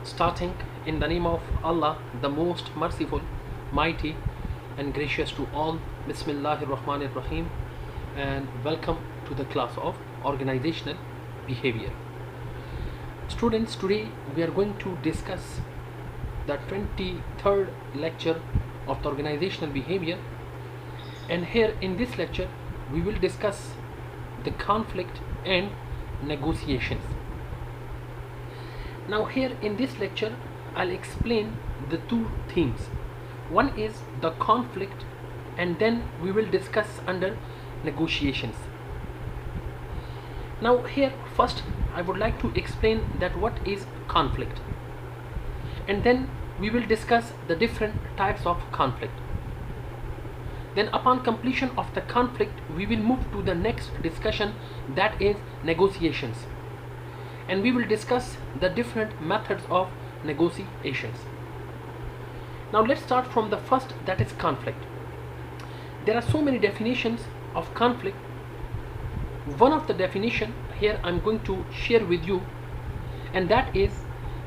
Starting in the name of Allah, the most merciful, mighty, and gracious to all. Bismillahir Rahmanir Rahim, and welcome to the class of organizational behavior. Students, today we are going to discuss the 23rd lecture of the organizational behavior, and here in this lecture we will discuss the conflict and negotiations. Now here in this lecture I'll explain the two themes. One is the conflict, and then we will discuss under negotiations. Now here first I would like to explain that what is conflict, and then we will discuss the different types of conflict. Then upon completion of the conflict we will move to the next discussion, that is negotiations, and we will discuss the different methods of negotiations. Now let's start from the first, that is conflict. There are so many definitions of conflict. One of the definition here I'm going to share with you, and that is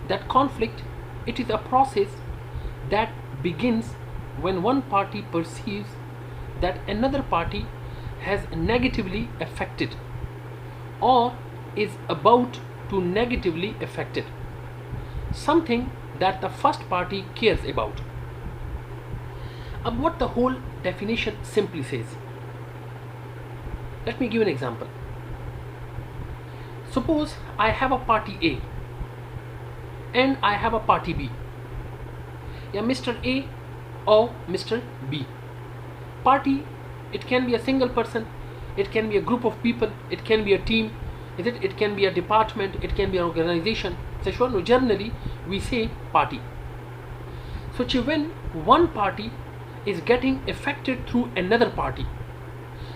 that conflict, it is a process that begins when one party perceives that another party has negatively affected or is about to negatively affect it, something that the first party cares about. What the whole definition simply says, let me give an example. Suppose I have a party A and I have a party B. Yeah, Mr. A or Mr. B. Party, it can be a single person, it can be a group of people, it can be a team, it can be a department, it can be an organization. So generally we say party. So when one party is getting affected through another party,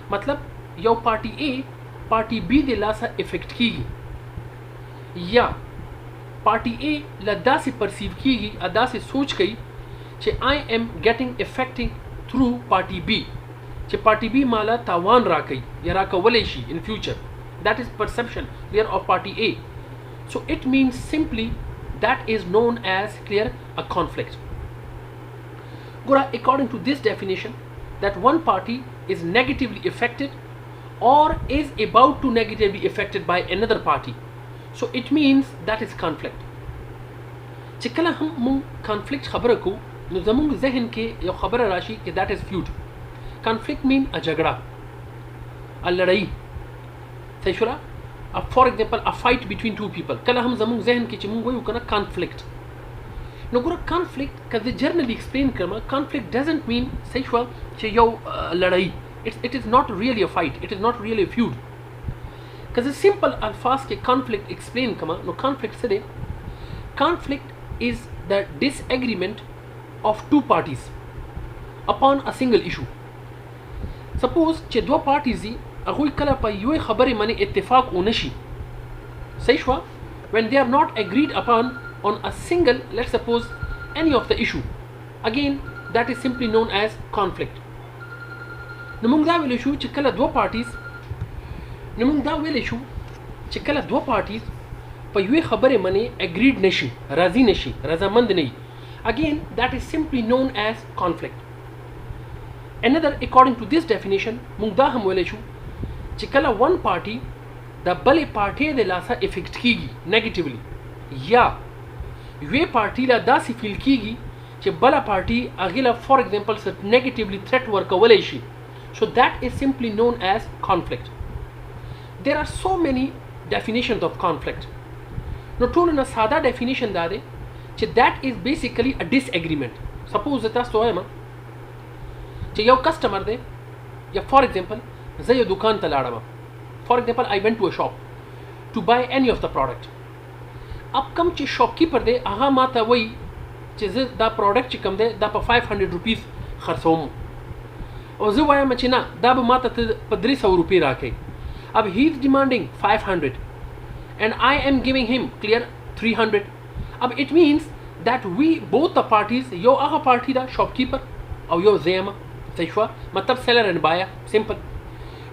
मतलब यो party A party B they Lasa affect कीगी, या party A लदा से perceive कीगी, अदा से सोच गई कि I am getting affecting through party B, कि party B माला तावान राकई या राकवलेशी in future. That is perception clear of party A. So it means simply that is known as clear a conflict. Gura, according to this definition, that one party is negatively affected or is about to negatively affected by another party. So it means that is conflict. चिकला हम conflict खबर को नज़मुंग ज़हन के या खबर राशि कि that is feud. Conflict mean a झगड़ा, a लड़ाई. सही, for example a fight between two people. कला हम ज़मुंग ज़हन के चिमुंग वही उकना conflict. Now conflict because they generally explain karma, conflict doesn't mean sexual che yo ladai. It is not really a fight, it is not really a feud. Because the simple alfaz ke conflict explain kama, no conflict se conflict is the disagreement of two parties upon a single issue. Suppose che दो parties ही अगुई कला पर यो खबरें मने इत्तेफाक उनशी. सही, when they are not agreed upon on a single, let's suppose any of the issue, again that is simply known as conflict. Namungda will issue chikala dwa parties, namungda will issue chikala dwa parties pa yue khabare mane agreed nashi, razi nashi, razamand nahi. Again that is simply known as conflict. Another, according to this definition, mungda hum will issue chikala one party the bale party de lasa affect kigi negatively, या वे party ला दासी feel कीगी कि बला party अगला for example negatively threat work वलेशी. So that is simply known as conflict. There are so many definitions of conflict. Not only na सादा definition दादे कि that is basically a disagreement. Suppose that तो है मां कि यो customer दे या for example ज़य दुकान तलाड़ा मां. For example I went to a shop to buy any of the product. अब कम चे शॉपकीपर दे आहा माता वही चीज़ दा प्रोडक्ट चिकम दे दा पर 500 रुपीस खर्चोम और जो वाया मचना दा ब माता ते 300 रुपये राखे. अब he is demanding 500 and I am giving him clear 300. अब it means that we both the parties, यो आहा पार्टी दा शॉपकीपर और यो ज़ेमा सही, मतलब seller and buyer, simple.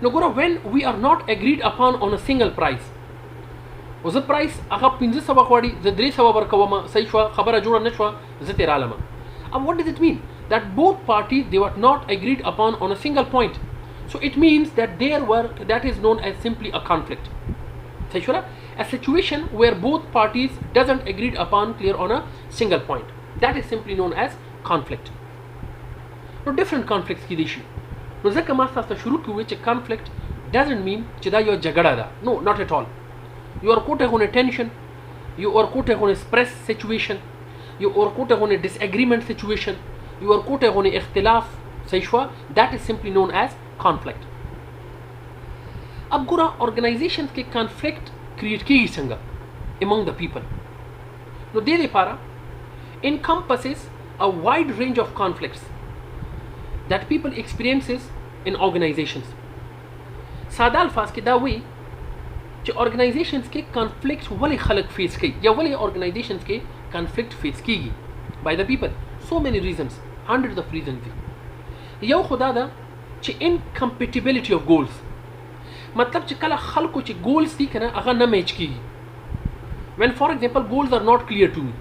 Now when we are not agreed upon on a single price, او زه پرایس هغه 1500 غواړي زه 300 ورکوم صحیح شو خبره جوړه نشوه زه تیر عالم what does it mean that both parties they were not agreed upon on a single point so it means that that is known as simply a conflict صحیح شو a situation where both parties doesn't agreed upon clear on a single point that is simply known as conflict no different conflicts کې دي شي نو ځکه ما تاسو شروع کوي چې conflict doesn't mean چې دا یو جګړه ده no not at all you are quoting on a tension you are quoting on a stress situation you are quoting on a disagreement situation you are quoting on a اختلاف صحیح شو that is simply known as conflict अब ګوره organizations کې conflict create کیږي څنګه among the people نو دې لپاره encompasses a wide range of conflicts that people experiences in organizations ساده الفاظ کې دا وی چې organizations کې conflicts ولې خلک فیس کوي یا ولې organizations کې conflict فیس کیږي by the people so many reasons hundreds of reasons دي یو خدا ده چې incompatibility of goals مطلب چې کله خلکو چې goals دي کنه هغه نه میچ کیږي when for example goals are not clear to me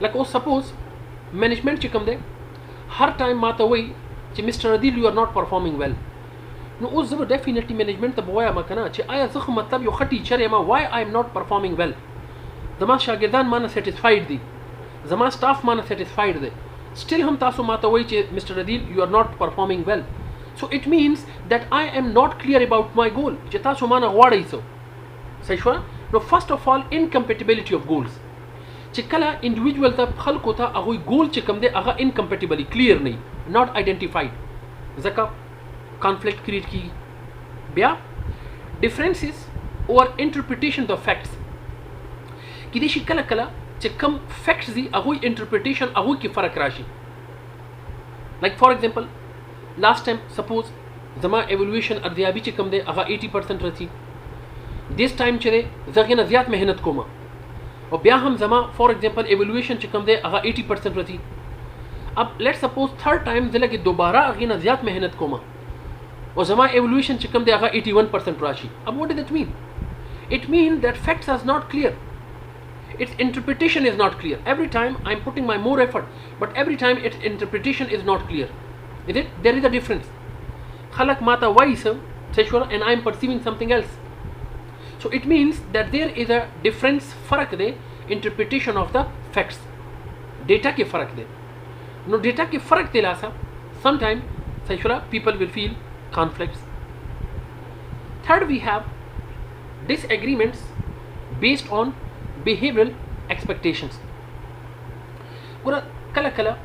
like suppose management چې کوم ده هر ټایم ماته وایي چې Mr. Adil you are not performing well نو اوس زه به ډیفینیټلی منیجمنت ته به وایم کنه چې آیا زه خو مطلب یو ښه ټیچر یم وای آی ایم ناٹ پرفارمینګ ویل زما شاګردان مانه سیټسفاید دي زما سټاف مانه سیټسفاید دی سټیل هم تاسو ماته وایي چې مسټر عدیل یو آر ناٹ پرفارمینګ ویل سو اٹ مینس دیٹ آی ایم ناٹ کلیئر اباؤٹ مای ګول چې تاسو مانه غواړئ څه صحیح شوه نو فرسٹ اف آل انکمپیټیبلټي اف ګولز چې کله انډیویجوال ته خلکو ته هغوی ګول چې کوم دی هغه انکمپیټیبلی کلیئر نه وي ناٹ آیډنټیفاید ځکه conflict create کی بیا differences or interpretation of facts کې دې شي کله کله چې کم facts دي هغه interpretation هغه کې فرق راشي like for example last time suppose زما evaluation ارزیابي چې کم دی هغه 80% رسی this time چې زه نه زیات مهنت کوم او بیا هم زما for example evaluation چې کم دی هغه 80% رسی اب let's suppose third time زه لګي دوباره هغه نه زیات مهنت کوم or zama evaluation چې کوم دی هغه 81% راشي اب what does it mean it means that facts are not clear its interpretation is not clear every time I'm putting my more effort but every time its interpretation is not clear is it there is a difference khalak mata wise sexual and I'm perceiving something else so it means that there is a difference farak de interpretation of the facts data ke farak de no data ke farak de lasa sometimes sexual people will feel conflicts third we have disagreements based on behavioral expectations ګوره کله کله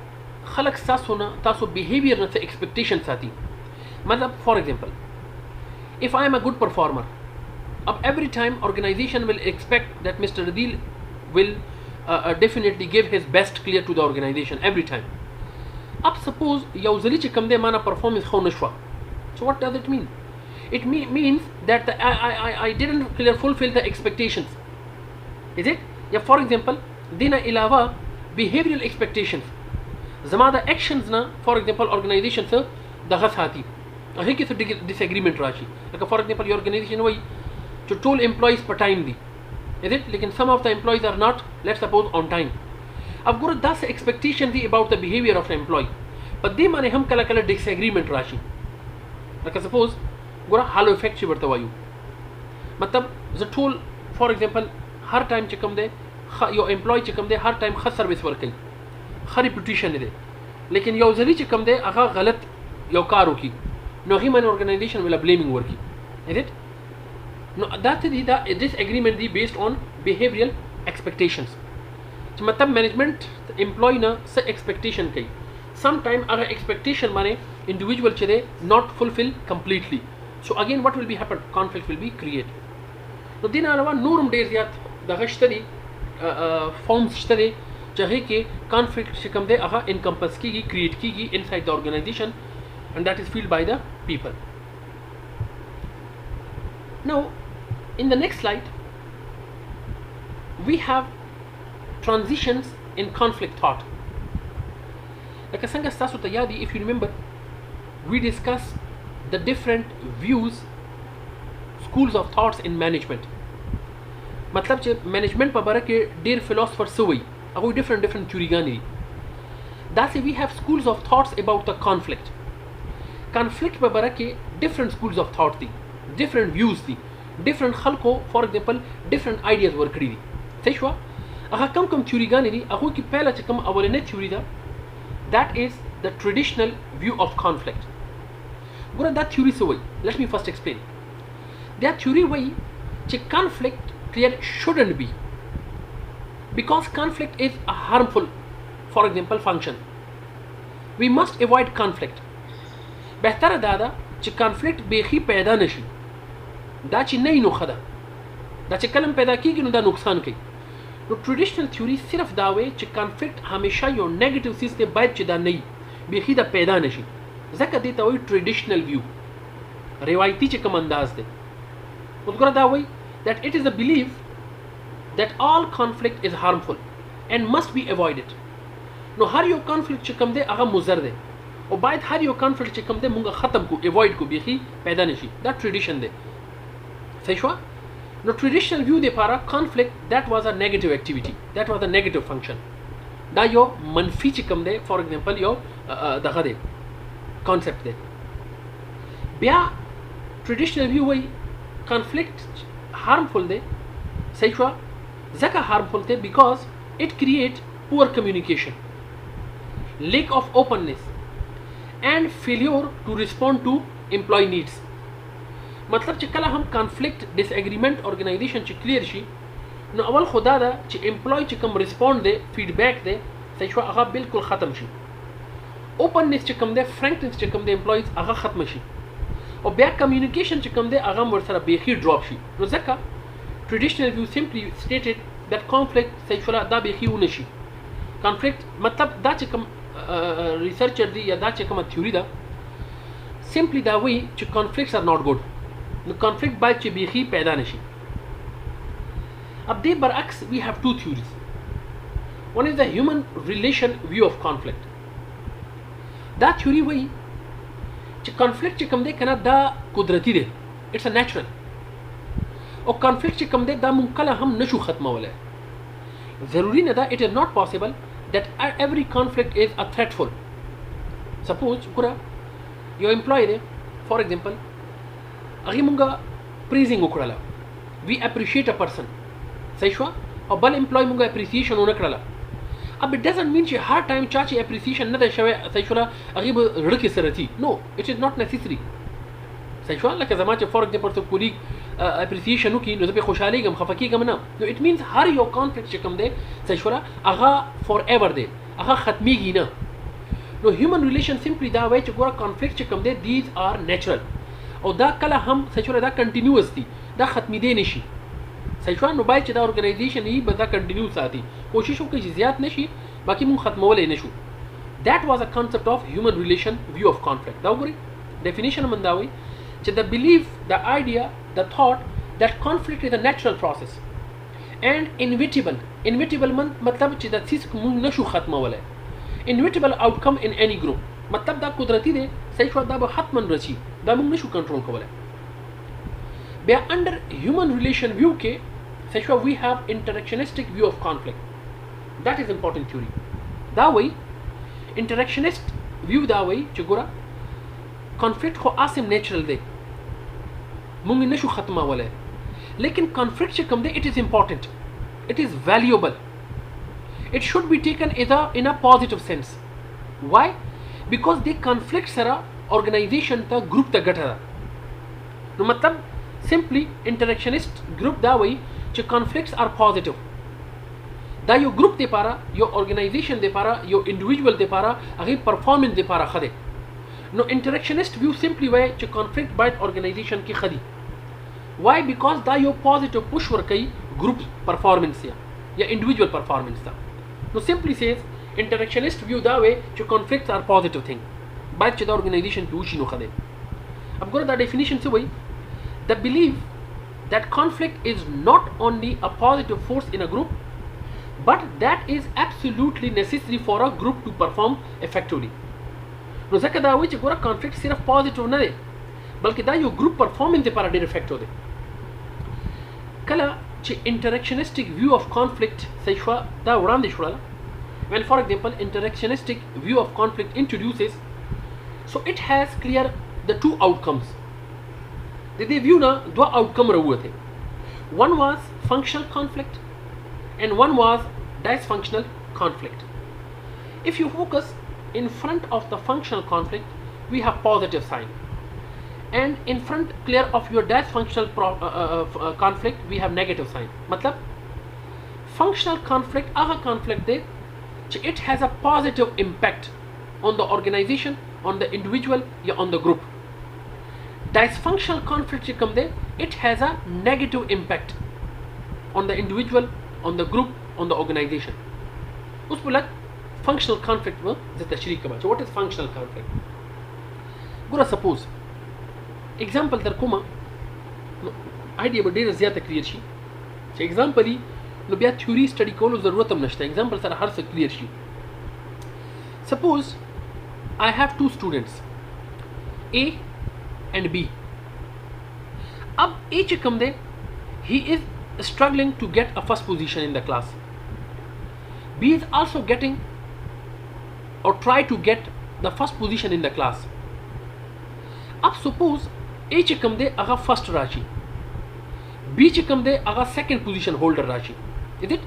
خلک تاسو نه تاسو behavior نه څه expectation ساتي مطلب for example if I am a good performer अब every time organization will expect that Mr. Adil will definitely give his best clear to the organization every time अब suppose یو ځلی چې کوم دی مانه performance خو نشوه so what does it mean it means that I didn't fulfill the expectations is it yeah for example dina ilawa behavioral expectations zama the actions na for example organization se dagha sati ahe ki disagreement rashi like for example your organization way to toll employees per time di is it lekin some of the employees are not let's suppose on time ab gura das expectation di about the behavior of the employee but they mane hum kala kala disagreement rashi like suppose ګوره هالو افیکټ چې ورته وایو مطلب زه ټول فار ایگزامپل هر ټایم چې کوم دی یو امپلوی چې کوم دی هر ټایم ښه سروس ورکوي ښه ریپوټیشن دی لیکن یو ځلې چې کوم دی هغه غلط یو کار وکړي نو هغې باندې ارګنایزیشن ویله بلیمینګ ورکړي is it نو دا څه دي دا ډس اګریمنټ دی بیسډ آن بیهیویرل ایکسپیکټیشنز چې مطلب مینجمنټ امپلوی نه څه ایکسپیکټیشن کوي سم ټایم هغه ایکسپیکټیشن باندې انډیویجوال چې دی ناٹ فلفل کمپلیټلی so again what will be happen conflict will be created نو دین علاوه نورم ډیر زیات دغه شته دي فارمز شته دي چې هغې کې conflict چې کوم دی هغه انکمپس کیږي کریټ کیږي inside the organization and that is felt by the people now in the next slide we have transitions in conflict thought like څنګه ستاسو ته یاد if you remember we discussed the different views schools of thoughts in management مطلب چې مینجمنت په باره کې ډیر فلسفر سوي هغه ډیفرنٹ تھیوریګانې دي دا سي وی هاف سکولز اف ثاټس اباوت د کانفلیکټ په باره کې ډیفرنٹ سکولز اف ثاټ دي ډیفرنٹ ویوز دي ډیفرنٹ خلکو فار ایگزامپل ډیفرنٹ آیډیاز ورکړي دي صحیح شو هغه کم تھیوریګانې دي هغه کې پهله چې کوم اولنې تھیوري ده that is the traditional view of conflict. ګوره دا تھیوري څه وایي let me first explain. دا تھیوري وایي چې conflict shouldn't be because conflict is a harmful for example function. We must avoid conflict. بهتره دا ده چې conflict بیخي پیدا نشي دا چې نه نو خدا دا چې کلم پیدا کیږي نو دا نقصان کوي نو ټریډیشنل تھیوري صرف دا وایي چې کانفلیکټ همیشه یو نیگیټیو سیس دی باید چې دا نه وي بیخي دا پیدا نشي ځکه دې ته وایي ټریډیشنل ویو روایتي چې کوم انداز دی اوس ګوره دا وایي that it is a belief that all conflict is harmful and must be avoided. نو هر یو کانفلیکټ چې کوم دی هغه مضر دی او باید هر یو کانفلیکټ چې کوم دی مونږ ختم کو اوایډ کو بیخي پیدا نشي دا ټریډیشن دی صحیح شو نو ټریډیشنل ویو دی لپاره کانفلیکټ that was a negative activity that was a negative function دا یو منفي چې کوم دی فار ایگزامپل یو دغه دی کانسپټ دی بیا ټریډیشنل ویو وایي کانفلیکټ harmful دی صحیح شو ځکه harmful دی because it create poor communication lack of openness and failure to respond to employee needs مطلب چې کله هم کانفلیکټ ډیس اګریمنٹ ارګنایزیشن چې کلیر شي نو اول خدا دا چې امپلوی چې کوم ریسپوند دی فیډبیک دی صحیح شو هغه بالکل ختم شي اوپننس چې کوم دی فرانکنس چې کوم دی امپلویز هغه ختم شي او بیا کمیونیکیشن چې کوم دی هغه ورسره بیخي ډراپ شي نو ځکه ټریډیشنل ویو سمپلی سټیټډ that conflict صحیح شو دا بیخي ونه شي کانفلیکټ مطلب دا چې کوم ریسرچر دی یا دا چې کومه تھیوري ده سمپلی دا وایي چې کانفلیکټس آر ناٹ ګډ نو کانفلیکټ باید چې بیخي پیدا نشي اب دې برعکس وی هاف ټو تھیوریز ون از د هیومن ریلیشن ویو اف کانفلیکټ دا تھیوري وایي چې کانفلیکټ چې کوم دی کنه دا قدرتی دی اټس ا نیچرل او کانفلیکټ چې کوم دی دا مونږ کله هم نشو ختمولی ضروری نه ده اټ از ناٹ پاسبل that every conflict is a threatful suppose ګوره یو امپلوی دی فار ایگزامپل هغې مونږه پریزینګ وکړله وی اپریشیټ ا پرسن صحیح شوه او بل امپلوی مونږه اپریسیشن ونه کړله اب اټ ډزنټ مین چې هر ټایم چا چې اپریسیشن نه دی شوی صحیح شوله هغې به زړه کې سره تي نو اټ از ناٹ نیسیسري صحیح شوه لکه زما چې فار ایگزامپل څوک کولیګ اپریسیشن وکړي نو زه پرې خوشحالېږم خفه کېږم نه نو اټ مینز هر یو کانفلیکټ چې کوم دی صحیح شوله هغه فار ایور دی هغه ختمیږي نه نو هیومن ریلیشن سمپلی دا وایي چې ګوره کانفلیکټ چې کوم دی دیز آر نیچرل او دا کله هم صحیح شوله دا کنټینیوس دي دا ختمېدی نشي صحیح شوه نو باید چې دا ارګنایزیشن وي به دا کنټینیو ساتي کوشش وکړي چې زیات نشي باقي مونږ ختمولی نشو that was a concept of human relation view of conflict دا وګورئ ډیفینیشن هم دا وایي چې the belief the idea the thought that conflict is a natural process and inevitable مطلب چې د څیز مونږ نشو ختمولی inevitable outcome in any group مطلب دا قدرتی دی صحیح شو دا به حتما رسي دا مونږ نشو کنټرول کولی بیا انډر هیومن ریلیشن ویو کې صحیح شو وی هاف انټریکشنسټک ویو اف کانفلیکټ دیٹ از امپورټنٹ تھیوري دا وایي انټریکشنسٹ ویو دا وایي چې ګوره کانفلیکټ خو اسم نیچرل دی مونږ نشو ختمولی لیکن کانفلیکټ چې کوم دی اٹ از امپورټنٹ اٹ از ویلیوبل it should be taken in a positive sense why because the conflict سره organization ته group ته ګټه ده نو مطلب simply interactionist group دا وایي چې conflicts are positive دا یو group دی پاره یو organization دی پاره یو individual دی پاره هغه performance دی پاره خده نو interactionist view simply وایي چې conflict باید organization کې خدي why because دا یو positive push ورکوي group performance یا individual performance ته نو simply says interactionist view دا وایي چې conflicts are positive thing باید چې دا organization کې وشي نو خده اب ګوره دا definition څه وایي the belief that conflict is not only a positive force in a group but that is absolutely necessary for a group to perform effectively نو ځکه دا وایي چې ګوره conflict صرف positive نه دی بلکې دا یو group performance لپاره ډېر effective دی کله چې interactionistic view of conflict صحیح شوه دا وړاندې شوله when for example interactionistic view of conflict introduces, so it has clear the two outcomes. The view na dwa outcome rahuate. One was functional conflict and one was dysfunctional conflict. If you focus in front of the functional conflict, we have positive sign, and in front clear of your dysfunctional conflict, we have negative sign. Matlab functional conflict aga conflict de it has a positive impact on the organization, on the individual, or on the group. Dysfunctional conflict it has a negative impact on the individual, on the group, on the organization. Uspulat functional conflict में तशरीह कमा. So what is functional conflict? Gura suppose example در کومه idea به ډیره زیاته کلیئر شي. چې example یې نو بیا theory study کولو ضرورت هم نشته. example سره هر څه clear شي. Suppose I have two students A and B. अब A چې کوم دی he is struggling to get a first position in the class. B is also getting or try to get the first position in the class. अब suppose A چې کوم دی هغه first راشي, B چې کوم دی هغه second position holder راشي. Is it?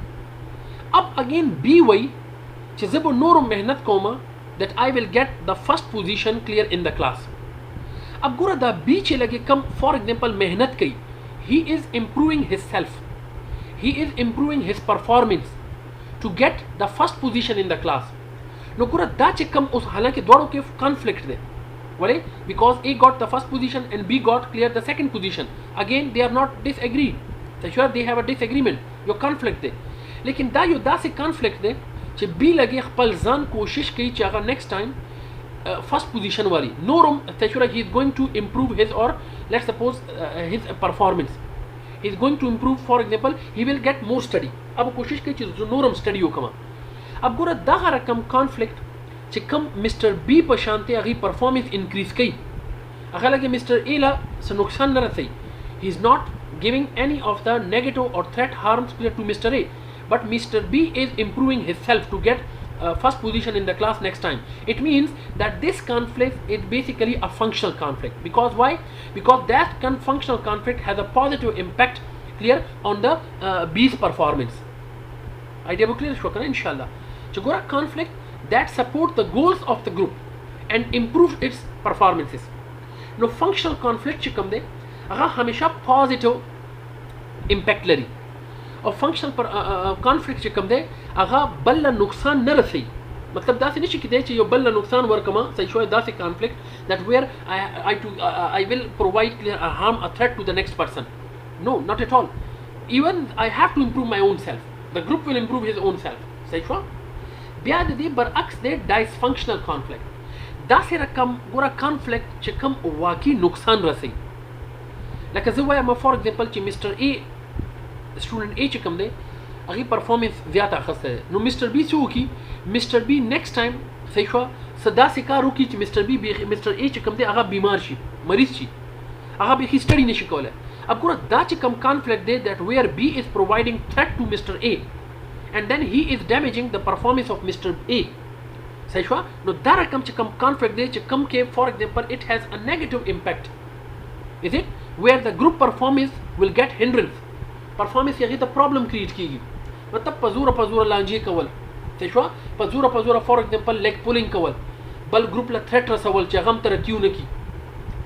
अब again B وای چې زه به نورو مهنت کومه that I will get the first position clear in the class. अब ګوره دا B چې لګي کم for example مهنت کوي, he is improving his self, he is improving his performance to get the first position in the class. نو ګوره دا چې کم اوس حالانکه دواړو کې conflict دی ولې because A got the first position and B got clear the second position. Again they are not disagreed, so sure they have a disagreement, yo conflict دی. लेकिन دا یو داسې conflict دی چې B لګي خپل ځان کوشش کوي چې هغه next time first position والی نورم تشوره he is going to improve his or let's suppose his performance, he is going to improve. For example he will get more study. अब कोशिश کوي چې نورم study وکما. अब ګوره دغه رقم conflict چې کم Mr. B په شانته هغه performance increase کوي, هغه لګي Mr. A لا څه نقصان نه رسي. he is not giving any of the negative or threat harms to Mr. A, but Mr. B is improving his self to get first position in the class next time. It means that this conflict is basically a functional conflict. Because why? Because that functional conflict has a positive impact clear on the B's performance. Idea clear shukran inshallah. So gora conflict that support the goals of the group and improve its performances. No functional conflict چې کوم دی هغه همیشه positive impact لري او functional conflict چې کوم دی هغه بل نقصان نه رسي. مطلب داسې نشي کېدای چې یو بل نقصان ورکما صحیح شوی داسې conflict that where I will provide clear a harm, a threat to the next person. No, not at all. Even I have to improve my own self. The group will improve his own self. صحیح شو. بیا د دې برعکس دی dysfunctional conflict. داسې رقم ګوره conflict چې کوم واقعي نقصان رسي. لکه زه وایم for example چې Mr. A student A چې کوم دی هغه performance زیاته اخسته نو Mr. B څه وکي Mr. B next time صحیح شو صدا سې کار وکي چې Mr. A چې کوم دی هغه بیمار شي, مریض شي, هغه به هیڅ study نشي کولای. अब ګوره دا چې کوم conflict دی that where B is providing threat to Mr. A and then he is damaging the performance of Mr. A. صحیح شو نو دا رقم چې کوم conflict دی چې کوم کې for example it has a negative impact. Is it? Where the group performance will get hindrance. Performance یغې ته problem create کیږي. مطلب پزوره لانجې کول صحیح شو پزوره for example leg pulling کول بل group له threat رسول چې هغه هم ترقیو نه کی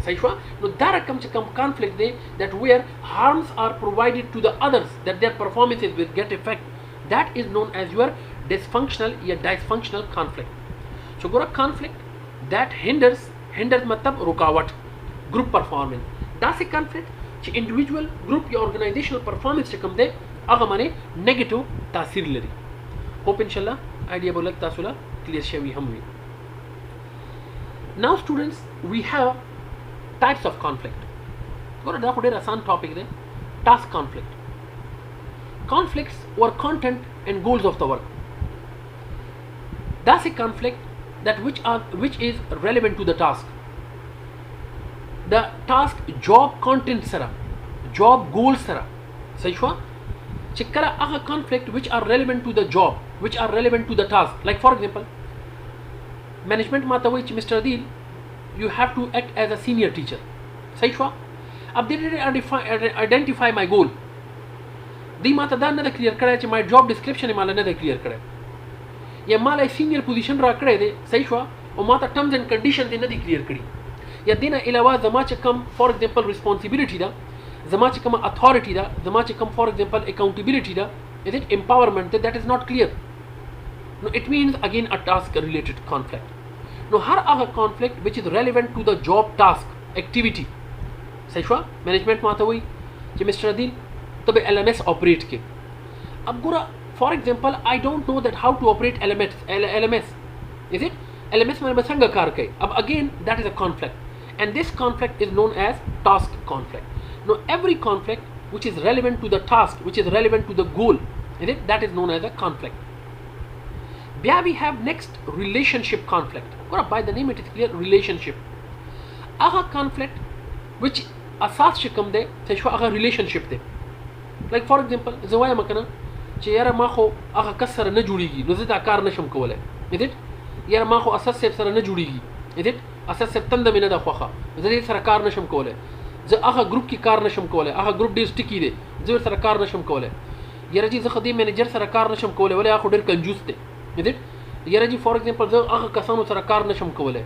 صحیح شو نو دا رقم چې کوم conflict دی that where harms are provided to the others that their performances will get effect, that is known as your dysfunctional या dysfunctional conflict. So ګوره conflict that hinders مطلب رکاوټ group performance. داسې conflict چې individual group یا organizational performance چې کوم دی هغه باندې negative تاثیر لري. hope inshallah idea به لږ تاسو له clear شوي هم وي. Now students we have types of conflict. ګوره دا خو ډېر آسان topic دی. task conflict. Conflicts or content and goals of the work. That's a conflict that which is relevant to the task. The task job content sara, job goal sara. صحیح شو چې کله هغه conflict which are relevant to the job, which are relevant to the task. Like for example, management ماته وایي چې Mr. Adil, you have to act as a senior teacher. صحیح شو؟ اب they didn't identify my goal. دی ماته دا نه کلیئر کړی چې my job description یې ماله نه دی کلیئر کړی یا ماله سینیر پوزیشن را کړی دی. صحیح شو؟ او ماته terms and conditions یې نه دی کلیئر کړي. یا دې نه علاوه زما چې کوم فار ایگزامپل responsibility ده، زما چې کوم authority ده، زما چې کوم فار ایگزامپل accountability ده، is it empowerment that is not clear. No, it means again a task related conflict. No, هر هغه conflict which is relevant to the job task activity. صحیح شو؟ management ماته وایي چې Mr. Adil ته به LMS operate کې. अब ګوره for example I don't know that how to operate LMS. Is it? LMS باندې به څنګه کار کوي. अब again that is a conflict and this conflict is known as task conflict. Now every conflict which is relevant to the task, which is relevant to the goal, is it? That is known as a conflict. Bia we have next relationship conflict. ګوره by the name it is clear relationship. هغه conflict which اساس چې کوم دی څه شو هغه relationship دی. Like for example زه وایم کنه چې یاره ما خو هغه کس سره نه جوړیږي نو زه دا کار نشم کولی. is it؟ یاره ما خو اساس صاحب سره نه جوړیږي. is it؟ اساس صاحب تنده مې نه ده خوښه، زه دې سره کار نشم کولی. زه هغه ګروپ کې کار نشم کولی، هغه ګروپ ډېر سټیکي دی، زه ورسره کار نشم کولی. یاره جي زه خو دې مینیجر سره کار نشم کولی ولې هغه خو ډېر کنجوس دی. is it؟ یاره جي فار ایگزامپل زه هغه کسانو سره کار نشم کولی.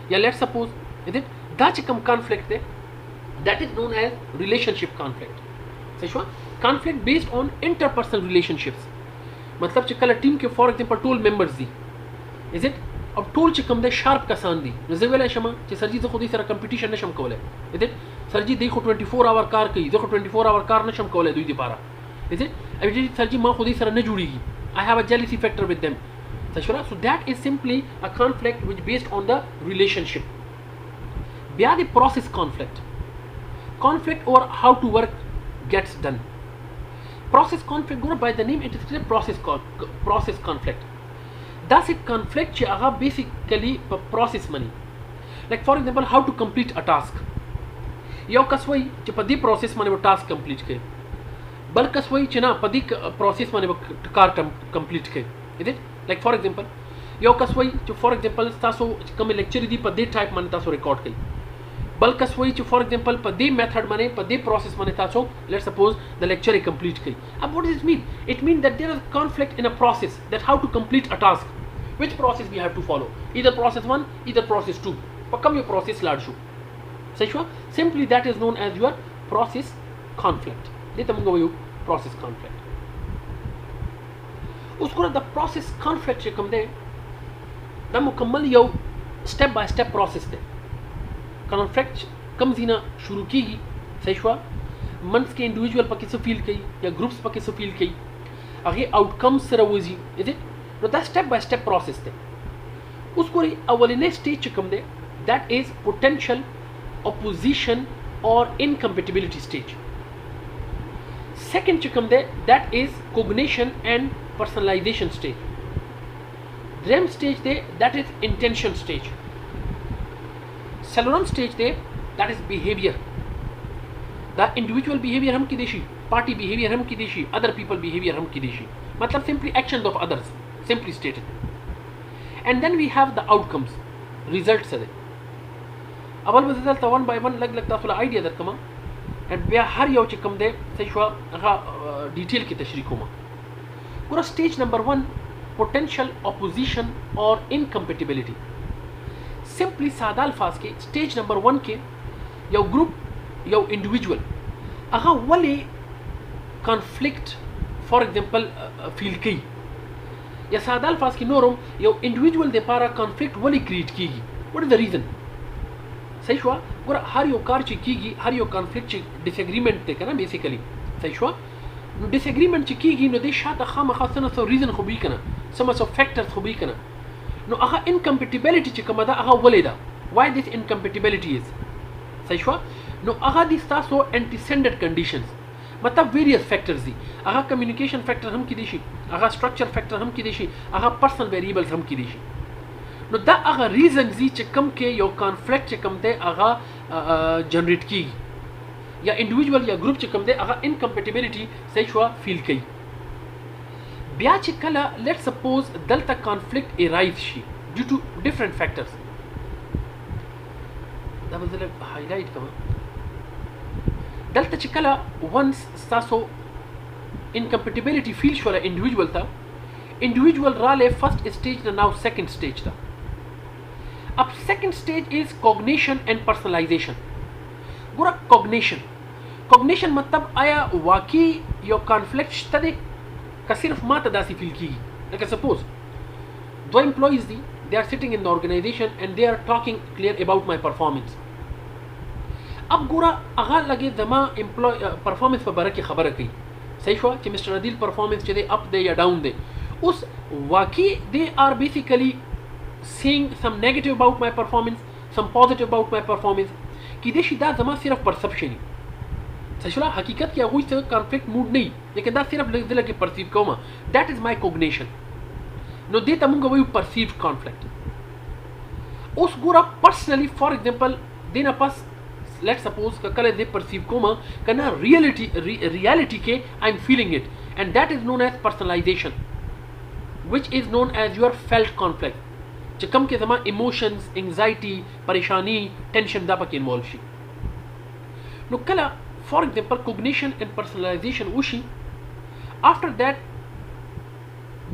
یا لیټ سپوز is it؟ دا چې کوم conflict دی that is known as relationship conflict. صحیح شو؟ conflict based on interpersonal relationships. मतलब چې کله ټیم کې فار ایگزامپل ټول ممبرز دي. is it؟ अब ټول چې کوم دی شارپ کسان دي نو زه ویلی شم چې سر جي زه خو دوی سره کمپټیشن نشم کولی. is it؟ سر جي دوی خو 24 اور کار کوي، زه خو 24 اور کار نشم کولی دوی دپاره. is it؟ سر جي ما خو دوی سره نه جوړیږي. I have a jealousy factor with them. So that is simply a conflict which based on the relationship. بیا د process conflict. Conflict over how to work gets done. Process conflict ګوره by the name it is clear process conflict. داسې conflict چې هغه basically په process مني. Like for example how to complete a task. یو کس وایي چې په دې process باندې به task complete کړي، بل کس وایي چې نه په دې process باندې به کار complete کړي. is it؟ like for example یو کس وایي چې for example تاسو کوم لیکچر دي په دې ټایپ باندې تاسو ریکارډ کړئ، بل کس وایي چې for example په دې میتھډ باندې په دې process باندې تاسو let's suppose the lecture complete کړئ. अब what does it mean? It means that there is conflict in a process that how to complete a task. Which process we have to follow? Either process 1, either process 2. په کوم یو process لاړ شو. صحیح شو؟ Simply that is known as your process conflict. دې ته موږ وایو process conflict. اوس ګوره د process conflict چې کوم دی دا مکمل یو step by step process دی. conflict کم ځای نه شروع کیږي. صحیح شو؟ منځ کې انډیویجوال پکې څه فیل کوي یا ګروپس پکې څه فیل کوي، هغې آوټکمز سره وځي. is it؟ نو دا step by step process دی. اوس ګورئ اولنی stage چې کوم دی that is potential opposition or incompatibility stage. second چې کوم دی that is cognition and personalization stage. دریم stage دی that is intention stage. څلورم stage دی that is behavior. دا individual behavior هم کېدی شي، party behavior هم کېدی شي، other people behavior هم کېدی شي، مطلب simply actions of others simply stated. and then we have the outcomes results څه دی. اول به زه دلته one by one لږ تاسو له idea درکړم and بیا هر یو چې کوم دی صحیح شوه هغه ډیټیل کې تشریح کوم. ګوره stage number 1 potential opposition or incompatibility. simply ساده الفاظ کې stage number 1 کې یو ګروپ یو انډیویجوال هغه ولې conflict for example فیل کوي، یا ساده الفاظ کې نورم یو انډیویجوال دپاره conflict ولې کریټ کیږي. what is the reason؟ صحیح شوه؟ ګوره هر یو کار چې کیږي، هر یو conflict چې disagreement دی که نه بیسیکلی. صحیح شوه؟ نو disagreement چې کیږي نو دې شاته خامخا څه نه څه reason خو به وي که نه، څه نه څه factors خو به وي که نه. نو هغه incompatibility چې کومه ده هغه ولې ده؟ why this incompatibility is؟ صحیح شوه؟ نو هغه دي ستاسو antecedent conditions، مطلب various factors دي. هغه communication factor هم کېدی شي، هغه structure factor هم کېدی شي، هغه personal variables هم کېدی شي. نو دا هغه reasons دي چې کوم کې یو conflict چې کوم دی هغه generate کیږي، یا individual یا group چې کوم دی هغه incompatibility صحیح شوه فیل کوي. بیا چې کله لیټ سپوز دلته کانفلیکټ ایرایز شي ډیو ټو ډیفرنٹ فیکټرز دا به زه لږ هایلایټ کوم دلته چې کله ونس ستاسو انکمپیټیبلټي فیل شوله انډیویجول ته انډیویجول رالی فرست سټیج نه ناو سیکنډ سټیج ته اب سیکنډ سټیج از کوګنیشن اینڈ پرسنلایزیشن ګوره کوګنیشن مطلب آیا واقعي یو کانفلیکټ شته دی که صرف ما ته داسې فیل کېږي لکه سپوز دو امپلویز دي they are sitting in the organization and they are talking clear about my performance اب ګوره هغه لګې زما پرفارمنس په باره کې خبره کوي صحیح شوه چې مسټر عدیل پرفارمنس چې دی اپ دی یا ډاون دی اوس واقعي they are basically saying some negative about my performance some positive about my performance کیدای شي دا زما صرف پرسپشن وي صحیح شوه حقیقت کې هغوی څه کانفلیکټ موډ نه وي لیکن دا صرف زه لږ پرسیو کوم دیٹ از مای کوګنیشن نو دې ته مونږ وایو پرسیوډ کانفلیکټ اوس ګوره پرسنلی فار ایگزامپل دې نه پس لیٹ سپوز که کله دې پرسیو کوم که نه ریالټي کې آی ایم فیلینګ اٹ اینڈ دیٹ از نون ایز پرسنلایزیشن وچ از نون ایز یور فیلټ کانفلیکټ چې کوم کې زما ایموشنز انگزایټي پریشانی ټینشن دا پکې انوالو شي نو کله فار ایگزامپل کوګنیشن اینڈ پرسنلایزیشن وشي after that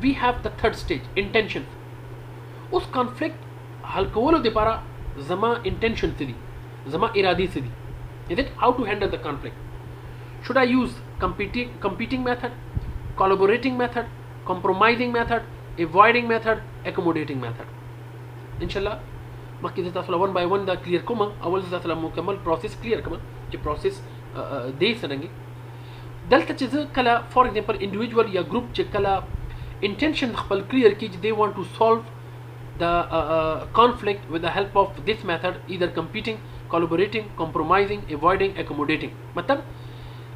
we have the third stage intention اوس کانفلیکټ حل کولو دپاره زما انټینشن څه دي زما ارادې څه دي is it how to handle the conflict should I use competing method collaborating method compromising method avoiding method accommodating method انشاءالله مخکې زه تاسو له ون بای ون دا کلیر کوم اول زه تاسو له مکمل پروسس کلیر کوم چې پروسس دی څرنګه دلته چې زه کله فار ایگزامپل انډیویجول یا ګروپ چې کله intention خپل clear کی they want to solve the conflict with the help of this method either competing collaborating compromising avoiding accommodating مطلب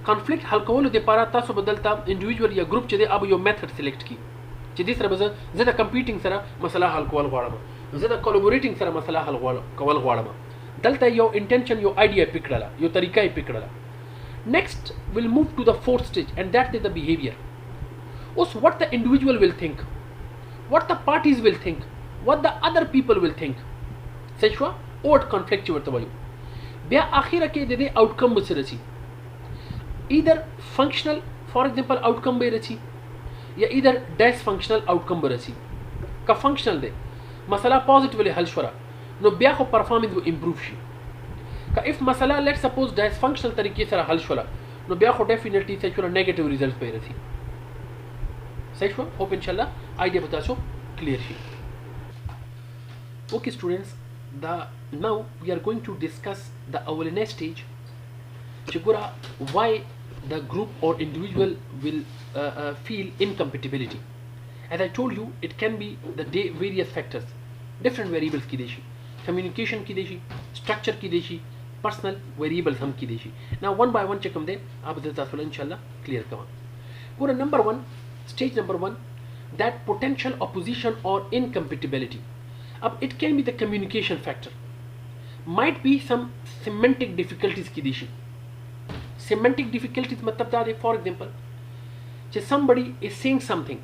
conflict حل کولو لپاره تاسو بدلته individual یا group چې دی اب یو method select کی چې دې سره زه د competing سره مسله حل کول غواړم زه د collaborating سره مسله حل کول غواړم دلته یو intention یو idea پکړه یو طریقه پکړه next we'll move to the fourth stage and that is the behavior also what the individual will think what the parties will think what the other people will think صحیح شوه اوټ کانفلیکټ چې ورته وایو بیا اخره کې د دې آوټکم به څه رسي either functional for example outcome به رسي یا either dysfunctional outcome به رسي که functional دی مسله positively حل شوه نو بیا خو performance به improve شي که if مسله let's suppose dysfunctional طریقې سره حل شوه نو بیا خو definitely صحیح شوه negative results به رسي صحیح شوه hope inshallah idea به تاسو clear شي okay students now we are going to discuss the اولنی stage چې ګوره why the group or individual will feel incompatibility as I told you it can be the various factors different variables کې دي شي communication کې دي شي structure کې دي شي personal variables هم کې دي شي now one by one چې کوم دی اب زه تاسو ان شاء الله clear کوم ګوره number 1 stage number 1 that potential opposition or incompatibility it can be the communication factor might be some semantic difficulties ki dishi semantic difficulties matlab da for example somebody is saying something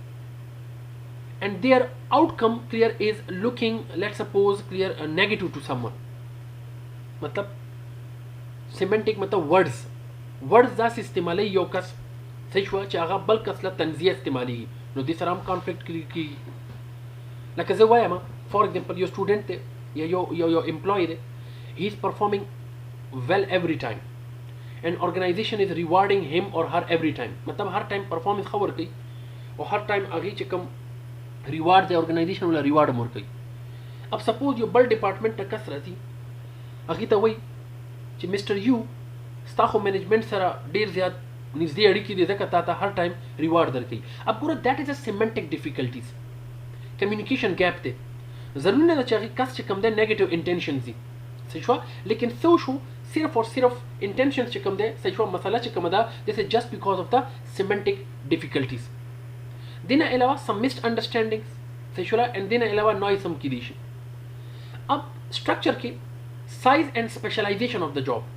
and their outcome clear is looking let's suppose clear negative to someone matlab semantic matlab words da istemali yo kas صحیح شوه چې هغه بل کس له تنزیه استعمالېږي نو دې سره هم کانفلیکټ کېږي لکه زه وایم فار ایگزامپل یو سټوډنټ دی یا یو امپلوی دی هی از پرفارمینګ ویل ایوری ټایم اینڈ ارګنایزیشن از ریوارډینګ هیم اور هر ایوری ټایم مطلب هر ټایم پرفارمنس ښه ورکوي او هر ټایم هغې چې کوم ریوارډ دی ارګنایزیشن وله ریوارډ هم ورکوي اب سپوز یو بل ډپارټمنټ ته کس راځي هغې ته وایي چې مسټر یو ستا خو مینجمنټ سره ډېر زیات نږدې اړیکې دي ځکه تا ته هر ټایم ریوارډ درکوي اب ګوره دیٹ از ا سیمنټک ډیفیکلټیز کمیونیکیشن ګیپ دی ضروري نه ده چې هغې کس چې کوم دی نیګیټیو انټینشنز دي صحیح شوه لیکن څه وشو صرف اور صرف انټینشنز چې کوم دی صحیح شوه مسله چې کومه ده دس از جسٹ بیکاز آف د سیمنټک ډیفیکلټیز دې نه علاوه سم مسډ انډرسټینډنګز صحیح شوه اینډ دې نه علاوه نوایز هم کیدی شي اب سټرکچر کې سایز اینڈ سپیشلایزیشن آف د جاب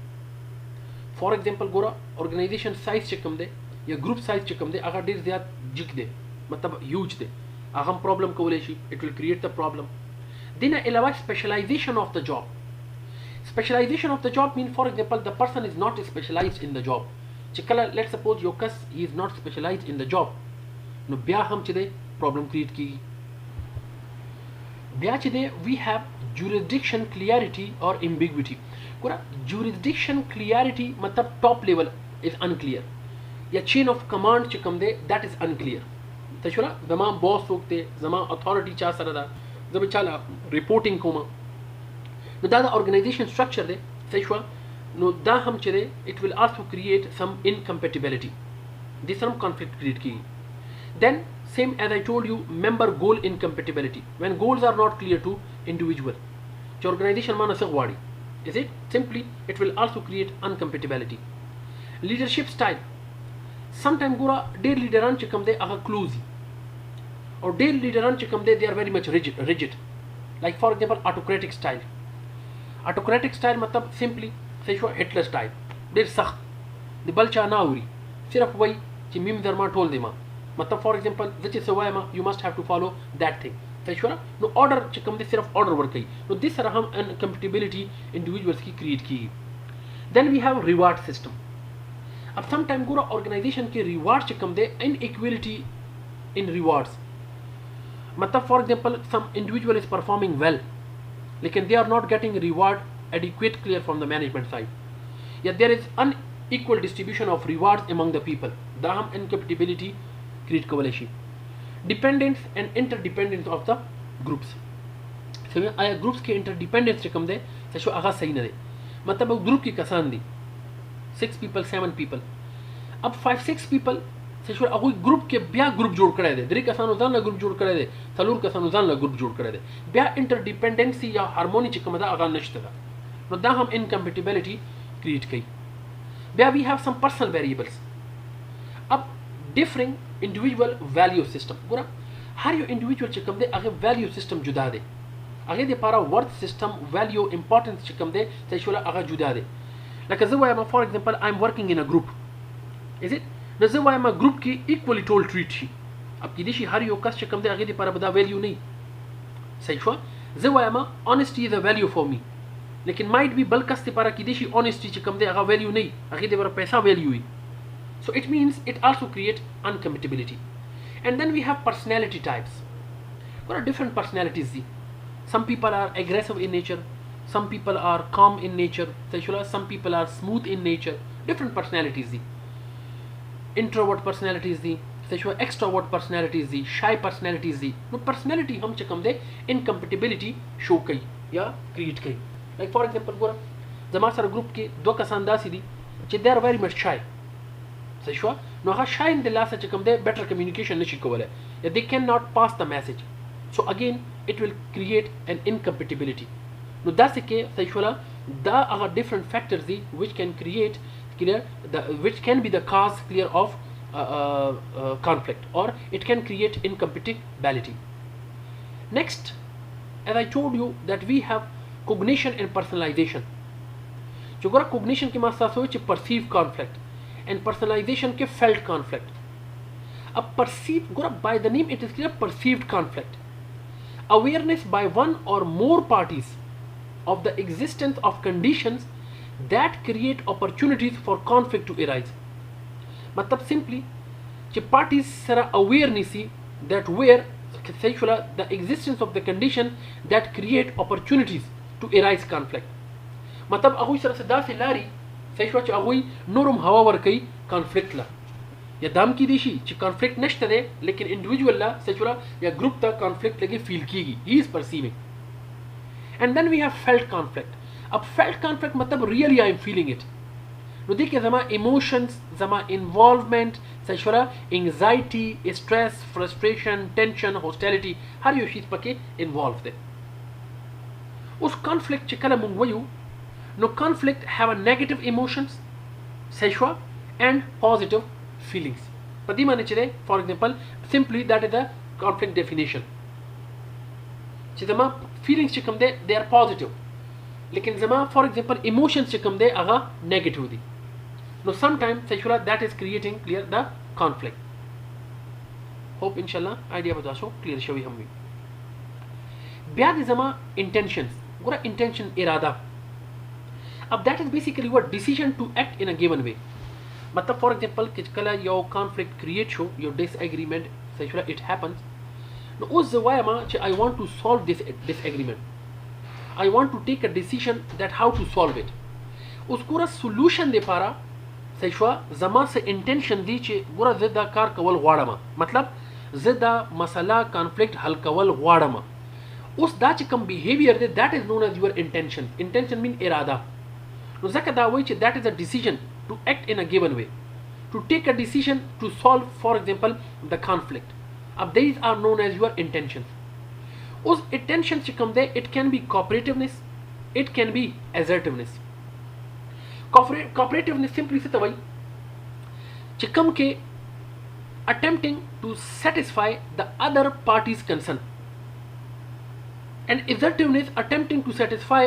فار ایگزامپل ګوره ارګنایزیشن سایز چې کوم دی یا ګروپ سایز چې کوم دی هغه ډېر زیات جګ دی मतलब huge दे अहम problem कोले she, it will create the problem. Then allow specialization of the job. Specialization of the job means, for example, the person is not specialized in the job. Chikala, let's suppose your cus he is not specialized in the job. No bya hum chide problem create ki. Bya chide we have jurisdiction clarity or ambiguity. Kura jurisdiction clarity matlab top level is unclear. Ya chain of command chikam de that is unclear. Tashura zama boss hokte, zama authority cha sarada, zama chala reporting koma. No da organization structure de seshwa no da hum chide it will also create some incompatibility. This some conflict create ki. Then same as I told you, member goal incompatibility. When goals are not clear to individual, the organization mana sagwadi. Is it? Simply it will also create incompatibility. Leadership style. Sometimes gura dear leaderan chikam de aga closey. Or dear leaderan chikam de they are very much rigid. Like for example autocratic style. Autocratic style matlab simply seshwa Hitler style. Dear sakht. The balcha nauri. Siraf wai chi mim dharma tol dema. Matlab for example which is sawayama you must have to follow that thing. Seshwa no order chikam de siraf order work kai. No this raham incompatibility individuals ki create ki. Then we have reward system. अब sometime पूरा organization के reward चकम दे inequality in rewards मतलब for example some individual is performing well लेकिन they are not getting reward adequate clear from the management side या there is unequal distribution of rewards among the people the हम incapability create कवलेशी dependence and interdependence of the groups so आया groups के interdependence चकम दे सशो आगा सही न दे मतलब group की कसान दी 6 people 7 people अब 5-6 people सेशवर अगुई ग्रुप के ब्या ग्रुप जोड़ करे दे दरी कसानो जान ला ग्रुप जोड़ करे दे थलूर कसानो जान ला ग्रुप जोड़ करे दे ब्या इंटरडिपेंडेंसी या हार्मोनी चिकमदा अगा नष्टदा नो दा हम इनकम्पैटिबिलिटी क्रिएट कई ब्या we have some personal variables of differing individual value system गुरा हर यो इंडिविजुअल चिकम दे अगे वैल्यू सिस्टम जुदा दे अगे दे पारा वर्थ सिस्टम वैल्यू इंपॉर्टेंस चिकम दे सेशवर अगा जुदा दे Like as for example, I'm working in a group. Is it? As a group ki equally told treat shi. Ab ki dishi hari yokas chakam de aghe de para bada value nahi. Sahi shwa? Zawayama honesty is a value for me. Lekin might be balkas de para ki dishi honesty chakam de agha value nahi. Aghe de para paisa value hi. So it means it also create uncompatibility. And then we have personality types. What are different personalities? Some people are aggressive in nature. Some people are calm in nature. Some people are smooth in nature. Different personalities. Introvert personalities. Extrovert personalities. Shy personalities. No personality हम चकम दे incompatibility show कई या create कई. Like for example गोरा जमा सारा group के दो कसानदासी दी चे they are very much shy. No हा shy in the last चकम they better communication नशी कोवले. या they cannot pass the message. So again it will create an incompatibility. No, that's the case. There are different factors which can create clear, which can be the cause clear of conflict, or it can create incompatibility. Next, as I told you that we have cognition and personalization. जो गोरा cognition के मास्ता सोच perceived conflict and personalization के felt conflict. अब perceived गोरा by the name it is clear perceived conflict. Awareness by one or more parties of the existence of conditions that create opportunities for conflict to arise. मतलब simply कि parties सरा aware नहीं सी that where the existence of the condition that create opportunities to arise conflict. मतलब अगुई सरा सदा से लारी सही कि अगुई नोरम हवा वर कई conflict ला या दाम की दिशी कि conflict नष्ट दे लेकिन individual ला सही या group ता conflict लगे feel कीगी he is perceiving. And then we have felt conflict. अब felt conflict मतलब really I am feeling it. नो देखिए जमा emotions, जमा involvement, सही anxiety, stress, frustration, tension, hostility, हर यो चीज़ पके involved है. उस conflict चिकला मुंगवायु, no conflict have a negative emotions, सही and positive feelings. पदी माने चले, for example, simply that is the conflict definition. चिदमा feelings चिकम they they are positive, लेकिन जमा for example emotions चिकम दे आगा negative दी. No sometimes सही that is creating clear the conflict. Hope इंशाल्लाह आइडिया बता सो क्लियर शवी हम भी बया दे जमा इंटेंशंस गोरा इंटेंशन इरादा अब that is basically what decision to act in a given way मतलब फॉर एग्जांपल कि कला यो कॉन्फ्लिक्ट क्रिएट शो यो डिसएग्रीमेंट सही इट हैपेंस नो उस जवाया मा च I want to solve this disagreement I want to take a decision that how to solve it उस पूरा सॉल्यूशन दे पारा सही जमा से इंटेंशन दी चे गोरा जिद्दा कार कवल वाड़मा मतलब जिद्दा मसला कॉन्फ्लिक्ट हल कवल वाड़मा उस दा च कम बिहेवियर दे that is known as your intention mean इरादा नो जका दा वे चे that is a decision to act in a given way to take a decision to solve for example the conflict अब these are known as your intention उस intention च कम दे it can be cooperativeness it can be assertiveness cooperative simply से तवई चिकम के attempting to satisfy the other party's concern and assertiveness attempting to satisfy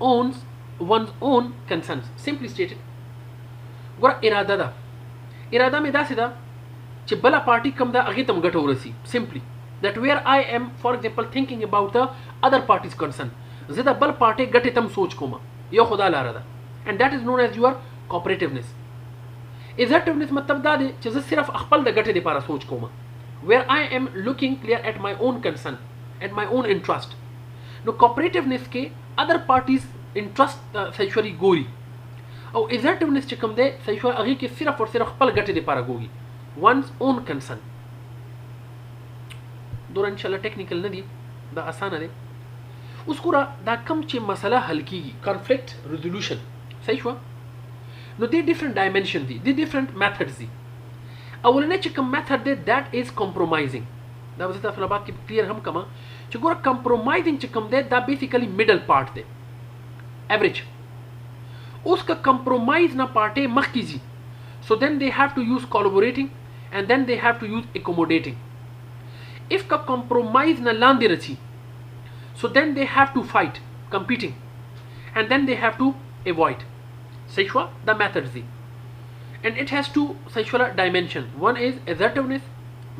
one's own concerns simply stated गोरा इरादा में दा सिदा च बला पार्टी कम दा अगे तम गठो रसी simply that where I am for example thinking about the other party's concern जिदा बल पार्टी गठे तम सोच को मा यो खुदा ला रहा and that is known as your cooperativeness assertiveness मतलब दा दे च सिर्फ अखपल द गठे दे पारा सोच को मा where I am looking clear at my own concern at my own interest no cooperativeness के other parties interest sexually गोरी और assertiveness च कम दे sexual अगी के सिर्फ और सिर्फ अखपल गठे दे पारा गोगी one's own concern दौर इंशाल्लाह टेक्निकल न दी दा आसान दे उसको दा कम च मसला हल की कॉन्फ्लिक्ट रेजोल्यूशन सही हुआ नो दे डिफरेंट डायमेंशन दी डिफरेंट मेथड्स दी अवलने च कम मेथड दे दैट इज कंप्रोमाइजिंग दा वजह तफला बात की क्लियर हम कमा च गोरा कंप्रोमाइजिंग च कम दे दा बेसिकली मिडल पार्ट दे एवरेज उसका कंप्रोमाइज ना पार्टे मख कीजी so then they have to use collaborating and then they have to use accommodating if का कंप्रोमाइज ना लांदे रची so then they have to fight competing and then they have to avoid sexual the methods the and it has two sexual dimension one is assertiveness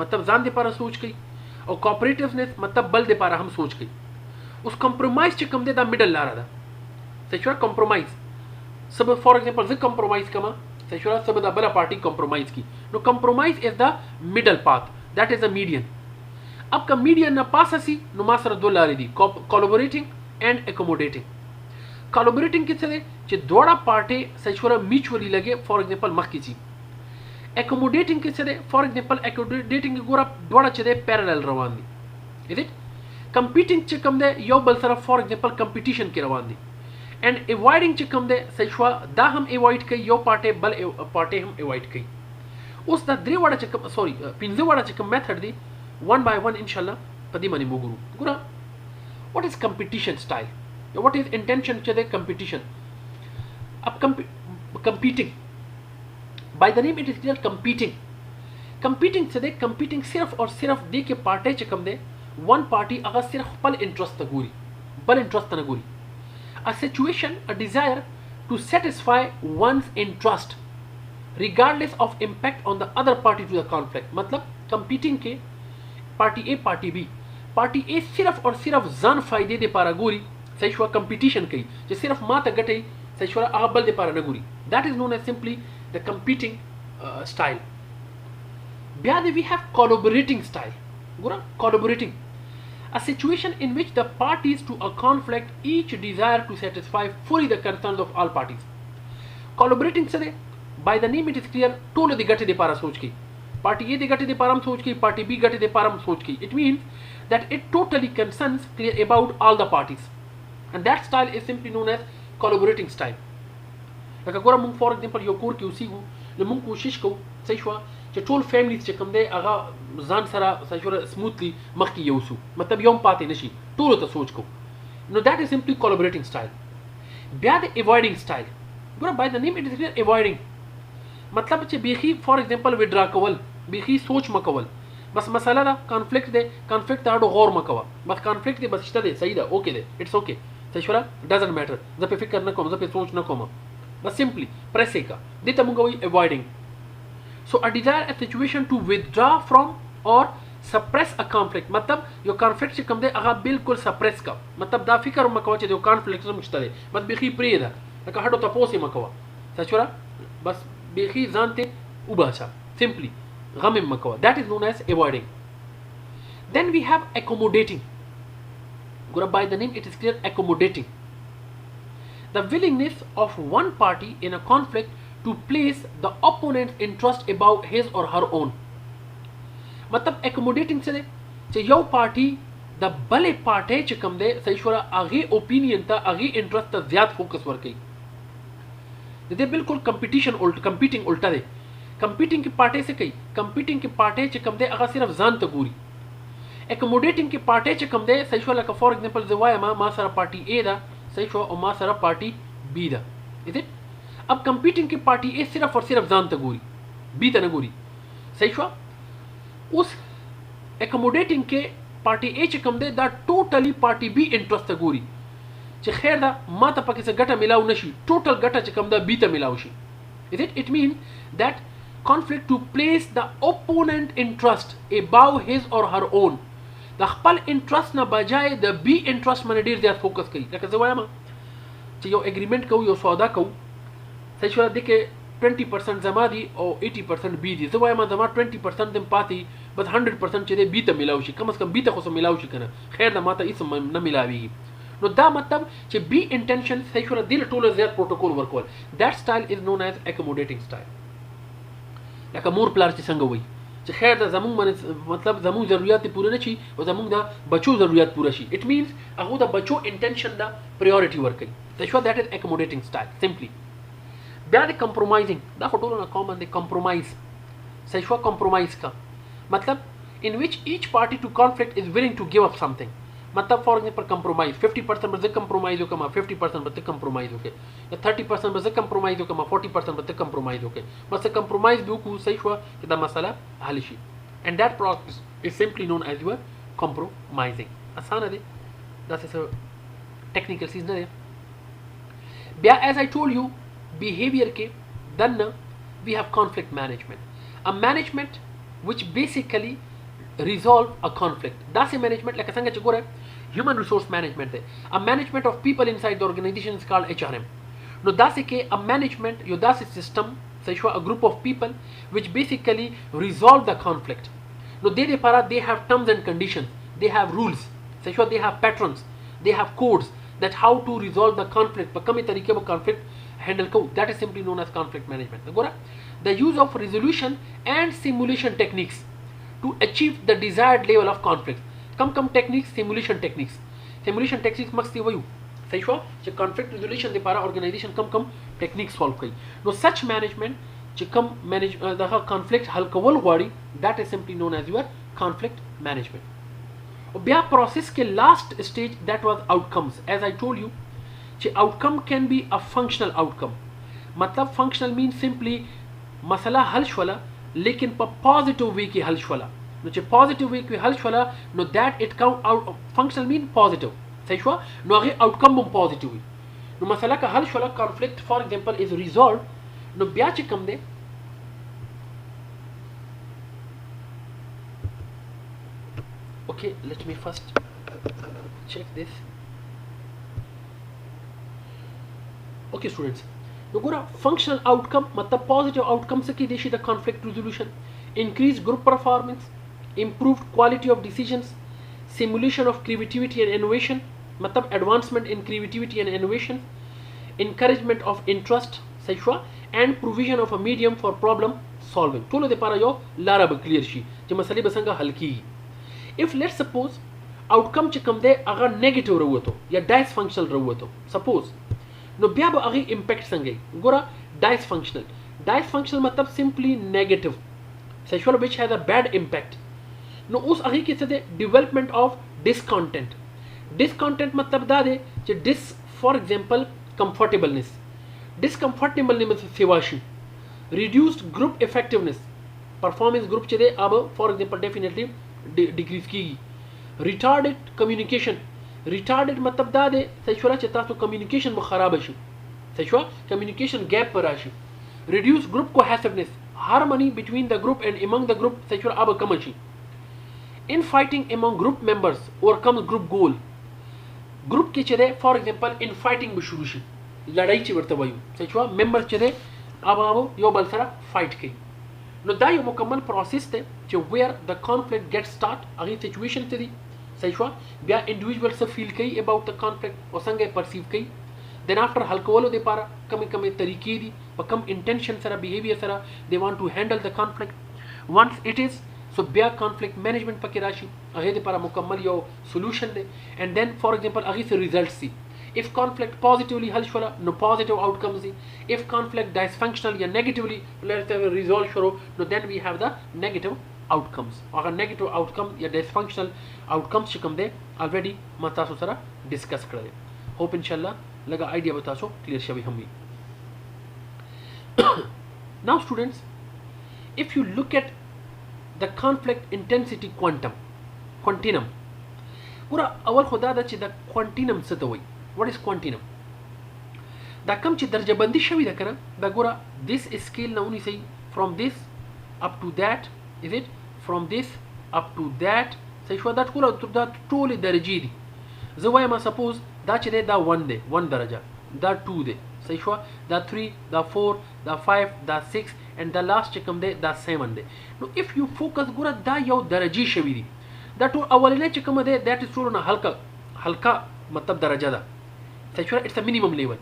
मतलब जान दे पारा सोच गई और cooperativeness मतलब बल दे पारा हम सोच गई उस compromise च कम दे दा middle ला रहा था sexual compromise सब for example ज़िक compromise कमा sexual सब दा बला पार्टी compromise की no compromise is the middle path that is the median अब का मीडियन ना पास हसी नुमासर दो लारी दी कोलैबोरेटिंग एंड एकोमोडेटिंग कोलैबोरेटिंग किससे दे चे दोड़ा पार्टे सचुरा म्यूचुअली लगे फॉर एग्जांपल मख कीची एकोमोडेटिंग किससे दे फॉर एग्जांपल एकोमोडेटिंग गोरा दोड़ा चे दे पैरेलल रवान दी इज इट कंपीटिंग चे कम दे यो बल सर फॉर एग्जांपल कंपटीशन के रवान दी एंड अवॉइडिंग चे कम दे सचुआ दा हम अवॉइड कई यो पार्टे बल पार्टे हम अवॉइड कई उस दा द्रे वाड़ा चे कम सॉरी पिंजे वाड़ा चे कम मेथड दी one by one inshallah padi mani muguru gura what is competition style what is intention chade competition ab competing by the name it is clear competing chade competing sirf aur sirf de ke party ch kam de one party agar sirf pal interest ta guri bal interest na guri a situation a desire to satisfy one's interest regardless of impact on the other party to the conflict matlab competing ke party ए सिर्फ और सिर्फ जान फायदे दे पारा गोरी सही competition कई जो सिर्फ माता गटे सही आबल दे पारा नगुरी that is known as simply the competing style ब्याद वी हैव कोलैबोरेटिंग स्टाइल गोरा collaborating a situation in which the parties to a conflict each desire to satisfy fully the concerns of all parties collaborating से by the name it is clear टोले दे गटे दे पारा सोच की party ए दे गटे दे पारम सोच की party B गटे दे पारम सोच की it means that it totally concerns clear about all the parties and that style is simply known as collaborating style लका गोरा मुंग फॉर एग्जांपल यो कोर की उसी को मुंग कोशिश को सही हुआ जे टोल फैमिलीज चे कम दे आगा जान सरा सही हुआ स्मूथली मख की योसु मतलब योम पाते नशी टोलो तो सोच को नो that is simply collaborating style ब्याद अवॉइडिंग स्टाइल गोरा by the name it is clear avoiding मतलब चे बेखी फॉर एग्जांपल विड्रा कवल बेखी सोच मकवल बस मसला दा कॉन्फ्लिक्ट ताड़ो गौर मकवा बस कॉन्फ्लिक्ट दे बस इष्टा दे सही दा ओके दे इट्स ओके सही वाला डजंट मैटर जब फिक्र न को जब सोच न को बस सिंपली प्रेस का दे तमुंगा वही avoiding so a desire a situation to withdraw from or سپریس ا کانفلیکټ مطلب یو کانفلیکټ چې کوم دی هغه بالکل سپریس کا مطلب دا فکر مکوه چې یو کانفلیکټ هم شته دی بس بیخي پرې ده لکه هډو تاسو یې مکوه سچورا بس بیخي ځان ته وباسه simply غم مکوه that is known as avoiding. Then we have accommodating. Gura, by the name it is clear, accommodating. The willingness of one party in a conflict to place the opponent's interest above his or her own. मतलब accommodating से چې یو پارټي د بلې پارټي چې کوم دی صحیح شوه هغې اوپینین ته هغې انټرست ته زیات فوکس ورکوي د دې بالکل کمپیټیشن کمپیټینګ الټه دی کمپیټینګ کې پارټۍ څه کوي کمپیټینګ کې پارټۍ چې کوم دی هغه صرف ځان ته ګوري اکوموډیټینګ کې پارټۍ چې کوم دی صحیح شوه لکه فار ایگزامپل زه وایم ما سره پارټي اے ده صحیح شوه او ما سره پارټي بی ده از اٹ اب کمپیټینګ کې پارټي اے صرف اور صرف ځان ته ګوري بی ته نه ګوري صحیح شوه اوس اکوموډیټینګ کې پارټي اے چې کوم دی دا ټوټلی پارټي بی انټرست ته ګوري چې خیر ده ما ته پکې څه ګټه میلاو نشي ټوټل ګټه چې کوم ده بی ته میلاو شي از اٹ اٹ مین دیٹ conflict to place the opponent interest above his or her own د خپل انټرست نه بجای د بی انټرست باندې ډیر زیات فوکس کوي لکه زه وایم چې یو اګریمنٹ کوو یو سودا کوو صحیح شوه د کې 20% زما دي او 80% بی دي زه وایم زما 20% دم پاتې بس 100% چې دی بی ته میلاو شي کم از کم بی ته خو څه میلاو شي کنه خیر ده ماته هیڅ نه میلاویږي نو دا مطلب چې بی انټینشن صحیح شوه دې ټولو زیات پروتوکول ورکول that style is known as accommodating style لکه مور پلار چې څنګه وایي چې خیر ده زمونږ باندې مطلب زمونږ ضرورت پوره نه شي او زمونږ د بچو ضرورت پوره شي اټ مینس هغه د بچو انټینشن دا پریورټي ورکوي صحیح شوه دیٹ از اکوموډیټینګ سټایل سمپلی بیا د کمپرومایزینګ دا خو ټولو نه کامن دی کمپرومایز صحیح شوه کمپرومایز کا مطلب in which each party to conflict is willing to give up something मतलब for example compromise 50% बस compromise हो कमा 50% बस compromise हो के या 30% बस compromise हो कमा 40% बस कंप्रोमाइज हो के बस कंप्रोमाइज भी को सही हुआ कि दा मसला हल शी and that process is simply known as your compromising आसान है दैट्स अ टेक्निकल चीज ना बिया as I told you behaviour के then we have conflict management a management which basically resolve a conflict that's a management like څنګه چې ګوره human resource management دی a management of people inside the organization is called HRM نو داسې کې a management یو داسې system صحیح شوه a group of people which basically resolve the conflict نو دې لپاره they have terms and conditions they have rules صحیح شوه they have patterns they have codes that how to resolve the conflict په کومې طریقې به conflict handle کوو that is simply known as conflict management ګوره the use of resolution and simulation techniques to achieve the desired level of conflict come techniques simulation techniques मक्सद वही सही show چې conflict resolution لپاره organization come techniques solve کوي نو such management چې come manage دغه conflict حل کول غواړي that is simply known as your conflict management او بیا process کې last stage that was outcomes as I told you چې outcome can be a functional outcome मतलब functional means simply مسله حل شوله लेकिन په پازیټیو وی کې حل شوله نو چې پازیټیو وی کې حل شوله نو دیٹ اٹ کاؤنٹ آؤٹ فنکشنل مین پازیټیو صحیح شو نو هغه آوټکم هم پازیټیو وي نو مسله که حل شوله کانفلیکټ فار ایگزامپل از ریزولوډ نو بیا چې کوم دی اوکې لیټ می فرست چیک this اوکې students نو ګوره فنکشنل آوټکم مطلب پازیټیو آوټکم څه کې دی شي د کانفلیکټ ریزولوشن انکریز گروپ پرفارمنس improved quality of decisions simulation of creativity and innovation मतलब advancement in creativity and innovation encouragement of interest صحیح شو and provision of a medium for problem solving ټولو لپاره یو لاره به کلیر شي چې مسلې به څنګه حل کیږي if let's suppose outcome چې کوم دی هغه نیگیټیو راووتو یا ډایس فنکشنل راووتو سپوز نو بیا به هغه امپیکټ څنګه ګوره ډایس فنکشنل مطلب simply negative صحیح شو which has a bad impact نو اوس هغه کې څه دی ډیولپمنٹ اف ډسکنټنټ مطلب دا دی چې ډس فار ایگزامپل کمفورټیبلنس ډسکمفورټیبلنس سیوا شي ریډیوسډ ګروپ افیکټیونس پرفارمنس ګروپ چې دی اب فار ایگزامپل ډیفینیټلی ډیکریز کیږي ریټارډډ کمیونیکیشن ریټارډډ مطلب دا دی صحیح شو چې تاسو کمیونیکیشن به خراب شي صحیح شو کمیونیکیشن گیپ پر راشي ریډیوس ګروپ کوهیسیونس هارمونی بټوین د ګروپ اینڈ امنګ د ګروپ صحیح شو اب کم شي Infighting among group members overcomes group goal. Group के चले for example in fighting में शुरू she लड़ाई ची वर्ता वायु सचवा member चले अब आवो यो बलसरा फाइट की नो दा यो मुकम्मल प्रोसेस थे जो where the conflict get start अगी सिचुएशन थी सचवा बिया इंडिविजुअल से फील कई अबाउट द कॉन्फ्लिक्ट और संगे परसीव कई देन आफ्टर हल्कोलो दे पारा कमी कमी तरीके दी और कम इंटेंशन सरा बिहेवियर सरा they want to handle the conflict once it is so बिया कॉन्फ्लिक्ट मैनेजमेंट पके राशि अहेदे पारा मुकम्मल यो सॉल्यूशन दे एंड देन फॉर एग्जांपल अगी से रिजल्ट सी if conflict positively हल शोला no positive outcomes सी if conflict dysfunctional या negatively let's say resolve शोरो no then we have the negative outcomes अगर negative outcome या dysfunctional outcomes शिकम दे already मतासो सरा डिस्कस कर दे होप इंशाल्लाह लगा आइडिया बतासो क्लियर शवी हमी now students if you look at the conflict intensity quantum पूरा अवल खुदा दा ची द क्वांटिनम से तो वही what is quantinum दा कम ची दर्जा बंदी शवी दा करा दा गोरा this scale ना उनी सही from this up to that is it from this up to that सही शवा दा गोरा दा टोली दर्जी दी जवाय मा suppose दा ची दे दा 1 दे 1 दर्जा दा 2 दे सही शवा दा 3 दा 4 दा 5 दा 6 and the last चिकम दे दा 7 दे now if you focus गोरा दा यो दर्जी शवी दी दा टू अवलने चिकम दे that is टू ना हल्का मतलब दर्जा दा सही it's a minimum level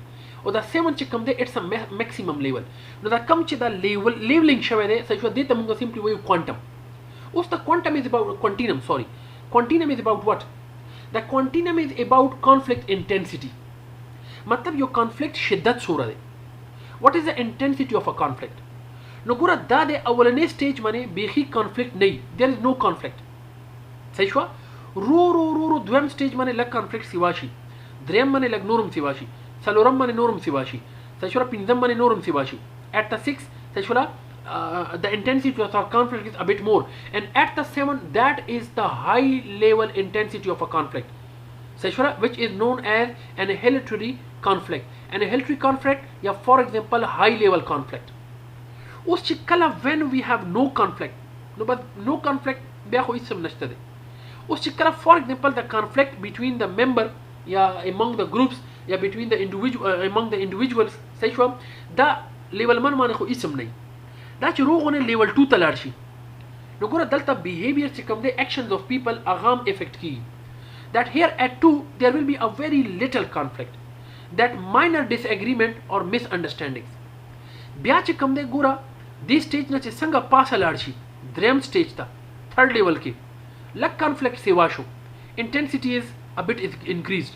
और द 7 चिकम दे it's a maximum level नो द कम ची द leveling शवे दे सही दे तमुंगा simply वही quantum उस द quantum is about quantinum is about what the quantinum is about conflict intensity मतलब यो conflict शिद्दत सूरा दे what is the intensity of a conflict नो गुरा दा दे अवलने स्टेज माने बेखी conflict नहीं there is no conflict सही रो द्वम स्टेज माने लग conflict सिवाशी द्रेम माने लग नोरम सिवाशी सलोरम माने नोरम सिवाशी सचुरा पिंजम माने नोरम सिवाशी at the 6 सचुरा the intensity of our conflict is a bit more and at the 7 that is the high level intensity of a conflict सचुरा which is known as an hereditary conflict या for example high level conflict उस चिक्कला when we have no conflict no conflict बया कोई इसम नश्ता दे उस चिक्कला for example the conflict between the member या among the groups या between the individual among the individuals सही शो दा लेवल मन माने को इसम नहीं दा चरोगो ने लेवल 2 तलारशी नगोरा दलता बिहेवियर से कम दे actions of people अगाम इफेक्ट की that here at 2 there will be a very little conflict that minor disagreement or misunderstandings ब्या चे कम दे गोरा this stage ना चे संगा पास लारशी द्रेम स्टेज था थर्ड लेवल के लग conflict से वाशो intensity is a bit is increased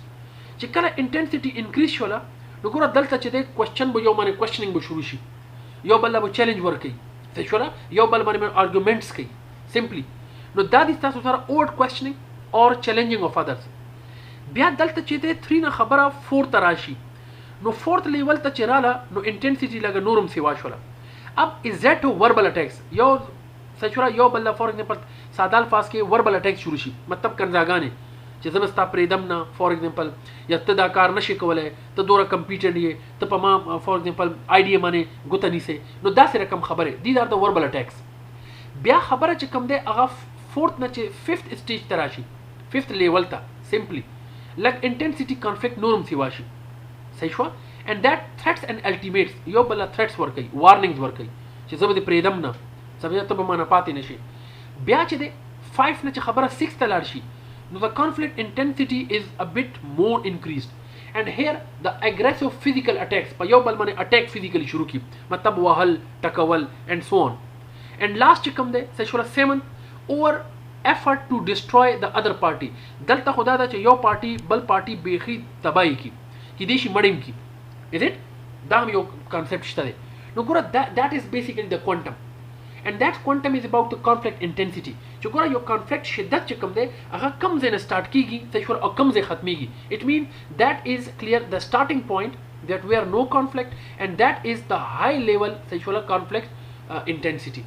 चिकला intensity increase Shola नगोरा दलता चेदे question बो यो माने questioning बो शुरू शी यो बल्ला बो challenge वर्क कई ते शोला यो बल्ला माने arguments कई simply नो दादी तासो सारा old questioning or challenging of others ब्या दलता चेदे 3 ना खबरा 4 तराशी नो 4th level ता चेराला नो intensity लगा नोरम से वाशोला अब is that to verbal attacks यो सचुरा यो बल्ला फॉर एग्जांपल सादाल फास के verbal attacks शुरू शी मतलब कंजागाने जमस्ता प्रेदम ना फॉर एग्जांपल या तदाकार नशे कवले तो दोरा कंप्यूटर ये तो पमा फॉर एग्जांपल आईडिया माने गुतनी से नो दा से रकम खबर है these are the verbal attacks ब्या खबर च कम दे अगा 4th न चे 5th स्टेज तराशी 5th लेवल ता सिंपली लग इंटेंसिटी कॉन्फ्लिक्ट नोरम सिवाशी सही शो and that threats and ultimates यो बल्ला थ्रेट्स वर्क कई वार्निंग्स वर्क कई चे सब दे प्रेदम ना सब तो बमाना पाते नशे ब्या चे दे 5 न चे खबर 6 तलारशी Now the conflict intensity is a bit more increased and here the aggressive physical attacks पर यो बल माने attack physically शुरू की मतलब वहल टकवल and so on and last come they सचुरा 7 over effort to destroy the other party दलता खुदा दा चे यो party बल पार्टी बेखी तबाही की देशी मडिम की is it दाम यो concept शता दे नो गुरा that is basically the quantum and that quantum is about the conflict intensity जो गोरा यो conflict शिद्दत च कम दे अगर कम से न स्टार्ट कीगी सचुरा और कम से खत्मीगी it mean that is clear the starting point that where no conflict and that is the high level sexual conflict intensity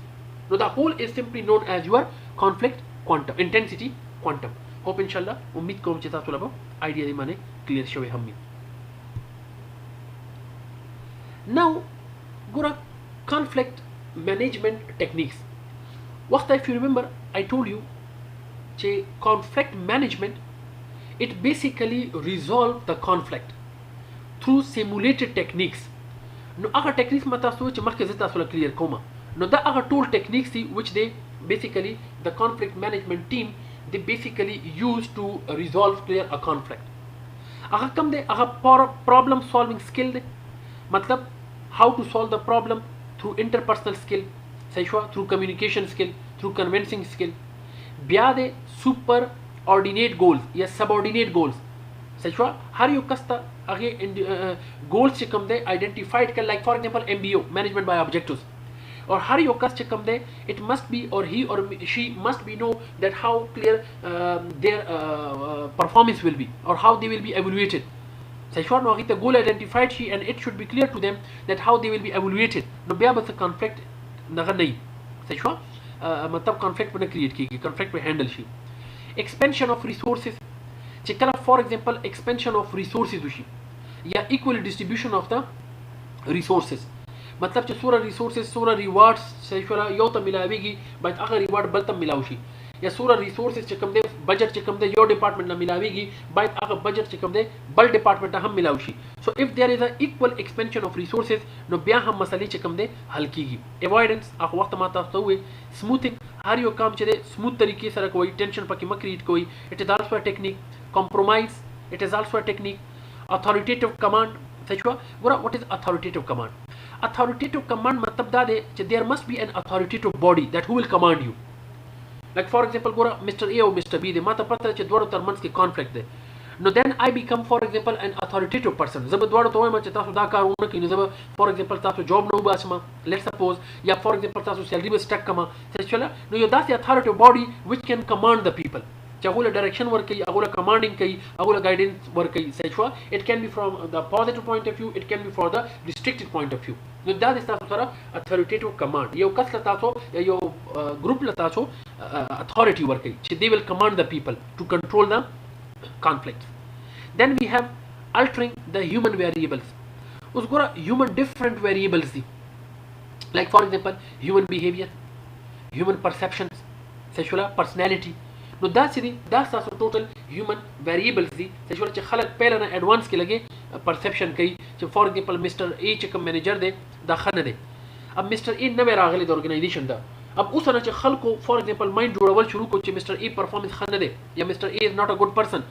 so the whole is simply known as your conflict quantum intensity quantum hope inshallah उम्मीद करूँ चिता सुलभ idea दी माने clear शवे हम्मी now गोरा conflict management techniques वक्त if you remember I told you چې conflict management it basically resolve the conflict through simulated techniques. نو هغه ټیکنیکس ما تاسو چې مخکې زه تاسو له کلیر کوم نو دا هغه ټول ټیکنیکس دي which they basically the conflict management team they basically use to resolve clear a conflict. هغه کوم دی هغه problem solving skill دی مطلب how to solve the problem through interpersonal skill صحیح شو through communication skill through convincing skill. بیا دی subordinate goals یا subordinate goals صحیح شو هر یو کس ته هغه goals چې کوم دی identified کړه like for example MBO management by objectives or هر یو کس چې کوم دی it must be or he or she must be know that how clear their performance will be or how they will be evaluated صحیح شو نو هغه ته goal identified شي and it should be clear to them that how they will be evaluated نو بیا به conflict نه نه صحیح شو مطلب conflict به نه create کیږي conflict به handle شي. expansion of resources چې کله for example expansion of resources وشي یا equal distribution of the resources مطلب چې څوره resources څوره rewards صحیح شو یو ته ملاويږي باید هغه reward بل ته ملاوي شي یا څوره resources چې کوم دی بجټ چې کوم دی یو ډپارټمنټ نه ملاويږي باید هغه بجټ چې کوم دی بل ډپارټمنټ ته هم ملاوي شي. so if there is a equal expansion of resources نو بیا هم مسلې چې کوم دی حل کیږي. avoidance هغه وخت ما تاسو ته وې smoothing هر یو کام چې دی smooth طریقې سره کوي ټینشن پکې مه کریټ کوي it is also a technique. compromise it is also a technique. authoritative command صحیح شو ګوره what is authoritative command. authoritative command مطلب دا دی چې there must be an authoritative body that who will command you. like for example ګوره Mr. A او Mr. B دی ما ته پته چې دوړو ترمنځ کې conflict دی نو then I become for example an authoritative person. زه به دوړو ته وایم چې تاسو دا کار ونه کړئ نو زه به for example تاسو جاب نه وباسم let's suppose یا for example تاسو سیلري به سټک کما صحیح شو نو یو داسې authoritative body which can command the people چې هغه له ډایرکشن ورکوي هغه له کمانډینګ کوي هغه له ګایډنس ورکوي صحیح شو. it can be from the positive point of view it can be for the restricted point of view. نو دا د تاسو سره authoritative command یو کس له تاسو یا یو ګروپ له تاسو authority ورکوي چې they will command the people to control the conflict. then we have altering the human variables. اوس ګوره human different variables دي like for example human behavior human perceptions صحیح شو personality نو دا چې دي دا تاسو ټوټل هیومن ویریبلز دي چې خلک پهله نه ایڈوانس کې لګي پرسپشن کوي چې فار ایگزامپل مسټر ای چې کوم منیجر دی دا ښه نه دی اب مسټر ای نوی راغلی د ارګنایزیشن دا اب اوس نه چې خلکو فار ایگزامپل مایند جوړول شروع کو چې مسټر ای پرفارمنس ښه نه دی یا مسټر ای از ناٹ ا ګډ پرسن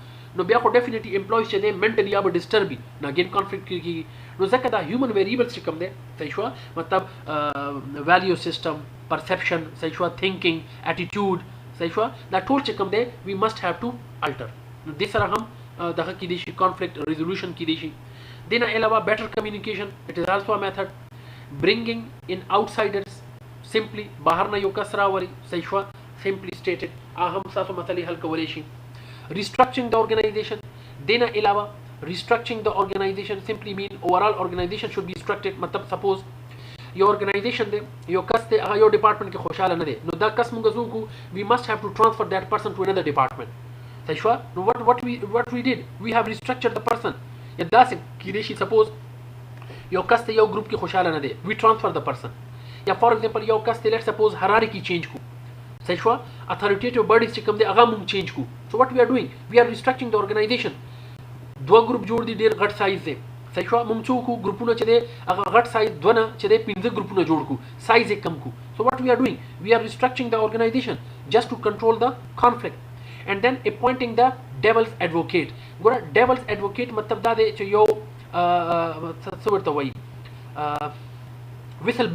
نو بیا خو ډیفینیټلی امپلویز چې دی منټلی یا به ډسټرب وي نو اگین کانفلکټ کیږي نو ځکه دا هیومن ویریبلز چې کوم دی صحیح شو مطلب ویلیو سیستم پرسپشن صحیح شو تھنکینګ اټیټیوډ صحیح شو دا ټول چې کوم دی وی مسټ هاف ټو الټر نو دې سره هم دغه کې دی شي کانفلکټ ریزولوشن کې دی شي. دین علاوه بیټر کمیونیکیشن اٹ از آلسو ا میتھډ. برینګینګ ان آوټسایډرز سمپلی بهر نه یو کس راوري صحیح شو سمپلی سټیټډ اهم تاسو مسلې حل کولی شي. ریسټرکچرینګ د ارګنایزیشن دین علاوه restructuring the organization simply mean overall organization should be structured. मतलब suppose your organization de your kas te aga your department ke khoshale na de no da kas munga zuku we must have to transfer that person to another department. Saishwa no what we did we have restructured the person ya das kideshi suppose your kas te your group ke khoshale na de we transfer the person ya for example your kas te let's suppose hierarchy change ku Saishwa authoritative bodies che kam de aga mung change ku. So what we are doing we are restructuring the organization. دو ګروپ جوړ دي ډیر غټ سایز دی صحیح شو موږ څو کو ګروپونه چې دی هغه غټ سایز دونه چې دی 15 ګروپونه جوړ کو سایز یې کم کو. So what we are doing we are restructuring the organization just to control the conflict and then appointing the devil's advocate. ګوره devil's advocate مطلب دا دی چې یو څه ورته وایي whistle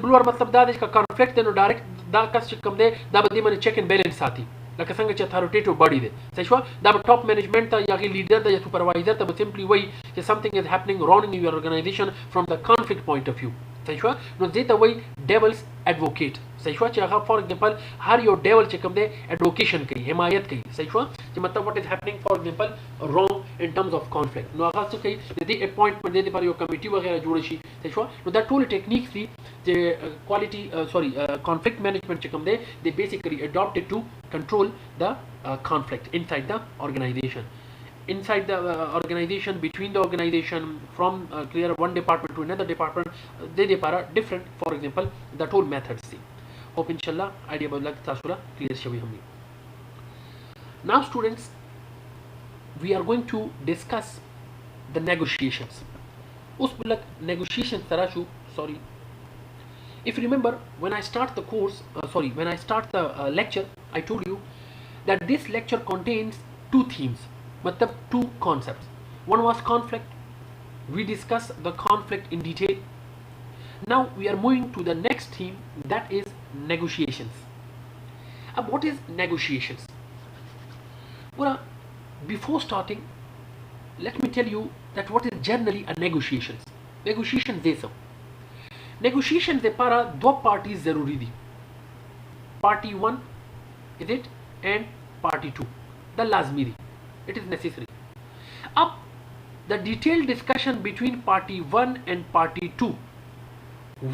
blower مطلب دا دی چې conflict دی نو ډایرکټ دا کس چې کوم دی دا به دې باندې چیک اینډ بیلنس ساتي لکه څنګه چې authoritative body دی صحیح شو دا به ټاپ مینجمنت ته یا غي لیډر ته یا سپروایزر ته به سمپلی وایي چې something is happening wrong in your organization from the conflict point of view صحیح شو نو دې ته وایي devil's advocate صحیح شو چې هغه فار ایگزامپل هر یو ډیول چې کوم دی ایډوکیشن کوي حمایت کوي صحیح شو چې مطلب what is happening for example wrong in terms of conflict نو هغه څه کوي د دې اپوینټمنټ د لپاره یو کمیټي وغیرہ جوړ شي صحیح شو نو دا ټول ټیکنیکس دي چې quality conflict management چې کوم دی they basically adopted to control the conflict inside the organization between the organization from clear one department to another department they are different for example the whole methods see hope inshallah idea about like tasura clear shawi hum Now students, we are going to discuss the negotiations. उस मतलब negotiation तरह शू, sorry. If you remember, when I start the course, when I start the lecture, I told you that this lecture contains two themes, matlab two concepts. One was conflict. We discussed the conflict in detail. Now we are moving to the next theme, that is negotiations. What is negotiations? Well, before starting, let me tell you that what is generally a negotiations. Negotiations दे सब. Negotiations दे पारा दो parties जरूरी दी. Party 1, is it, and party 2. The लाजमी दी. It is necessary. अब the detailed discussion between party 1 and party 2,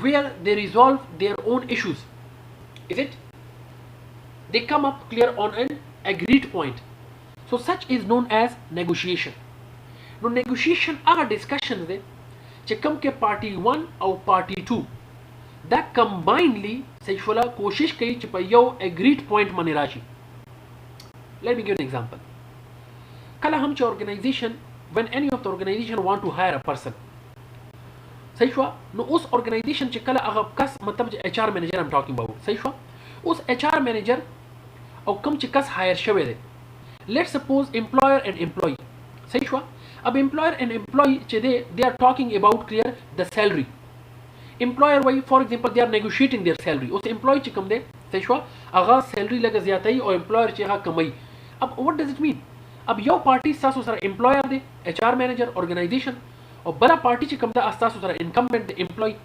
where they resolve their own issues, is it? They come up clear on an agreed point. So such is known as negotiation. Now negotiation are discussions दे चे कम के party 1 और party 2 that combinedly सही वाला कोशिश कई चे पर यो agreed point मने राशि. Let me give an example. कल हम चे organization, when any of the organization want to hire a person, सही हुआ नो उस organization चे कल अगर कस मतलब HR manager I'm talking about, सही हुआ उस HR manager और कम चे कस hire शवे they. Let's suppose employer and employee, सही हुआ. अब employer and employee चे दे, they are talking about clear the salary. Employer वही for example they are negotiating their salary. उस employee चे कम दे, सही हुआ अगर salary लगा ज़्यादा ही और employer चे हाँ कमाई. अब what does it mean? अब यो पार्टी सासु सारा employer दे, HR manager, organization, और बड़ा पार्टी चे कम दे सासु सारा incumbent दे employee.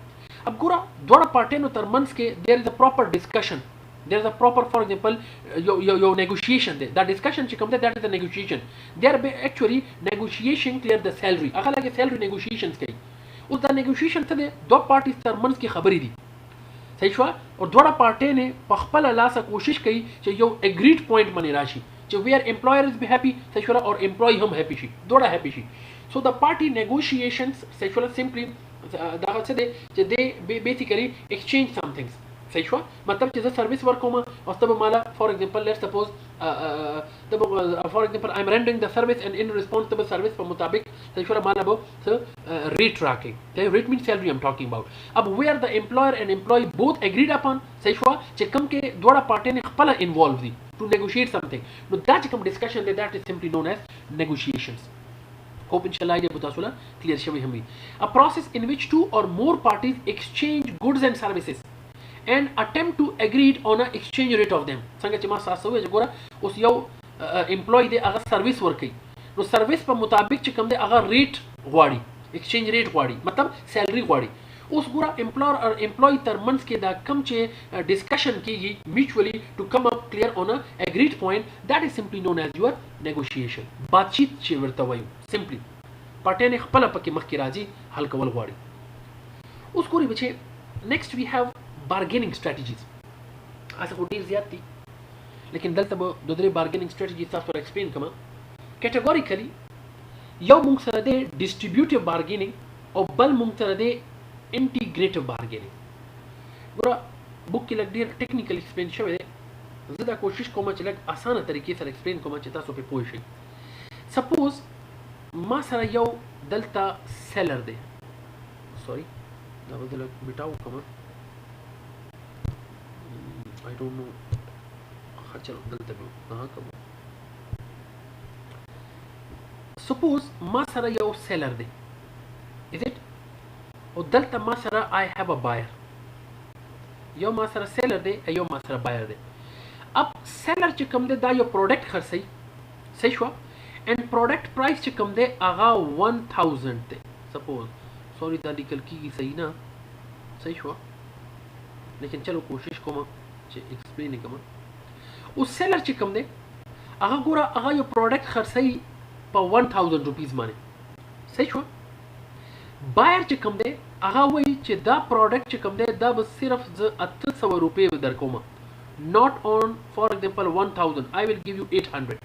अब गुरा दोड़ा पार्टी नो तरमंस के there is a proper discussion. There is a proper, for example, your negotiation there. That discussion चे कम दे, that is the negotiation. They are actually negotiation clear the salary. अगर लगे salary negotiations कहीं. उस the negotiation से दे दो party तरमंस की खबरी दी. सही हुआ और दोड़ा पार्टी ने पखपल अला सा कोशिश कई चे यो agreed point मने राशि. So where employer is be happy, sexual, or employee hum happy she, doda happy she. So the party negotiations, sexual, simply they basically exchange some things. Sexual, मतलब जैसे service work होमा और तब माला, for example, let's suppose for example I'm rendering the service and in response to the service पर मुताबिक sexual माला वो rate tracking. The rate means salary I'm talking about. अब where the employer and employee both agreed upon, sexual, चेकम के Doda party ने खपला involve the to negotiate something. Now that come discussion that is simply known as negotiations. Hope inshallah idea butasula clear shawi hami. A process in which two or more parties exchange goods and services and attempt to agree on an exchange rate of them. संगे चमा सास हुए जगोरा उस यो employee दे अगर service work की, no service पर मुताबिक चिकम दे अगर rate वाड़ी, exchange rate वाड़ी, मतलब salary वाड़ी. उस पूरा employer और employee तरमंस के दा कम चे discussion की गई mutually to come up clear on a agreed point, that is simply known as your negotiation. बातचीत चे वर्ता वायु simply. पार्टी ने खपला पके मख की राजी हल कवल वाड़ी. उसको री बचे next we have bargaining strategies. ऐसा कोई ज़्यादा थी, लेकिन दल तब दूसरे bargaining strategies साफ पर explain कमा. Categorically, यो मुंग सरदे distributive bargaining और बल मुंग सरदे integrative bargaining. बुरा बुक की लग दियर technical explain शवे दे. ज़्यादा कोशिश को मच लग आसान तरीके से explain को मच ता सो पे पोइशे. Suppose मा सरा यो दलता seller दे. Sorry, ना बदल बिटाओ कमा. I don't know. हाँ चलो दलता भी कहाँ कमा. Suppose मा सरा यो seller दे. Is it? और दलता मा सरा I have a buyer. यो मा सरा seller दे, यो मा सरा buyer दे. अब seller चे कम दे दा यो product खर्ची, सही हुआ. And product price चे कम दे आगा 1000 दे. Suppose, sorry दा निकल की सही ना, सही हुआ. लेकिन चलो कोशिश को चे explain नहीं कमा. उस seller चे कम दे आगा गोरा आगा यो product खर्ची पर 1000 rupees माने, सही हुआ. Buyer चे कम दे आगा वही चे दा product चे कम दे दा बस सिर्फ 800 रुपये दर coma. Not on, for example, 1000. I will give you 800.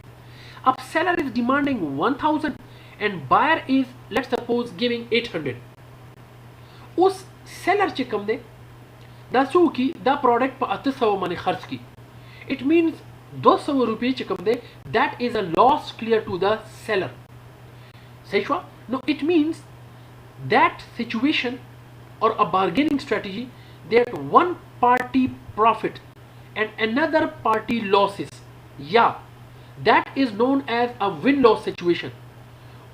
Up seller is demanding 1000 and buyer is, let's suppose, giving 800. उस seller चे कम दे दा सू की दा product पर 800 माने खर्च की. It means 200 रुपये चे कम दे that is a loss clear to the seller. सही हुआ? No, it means that situation or a bargaining strategy that one party profit and another party losses, yeah, that is known as a win-loss situation.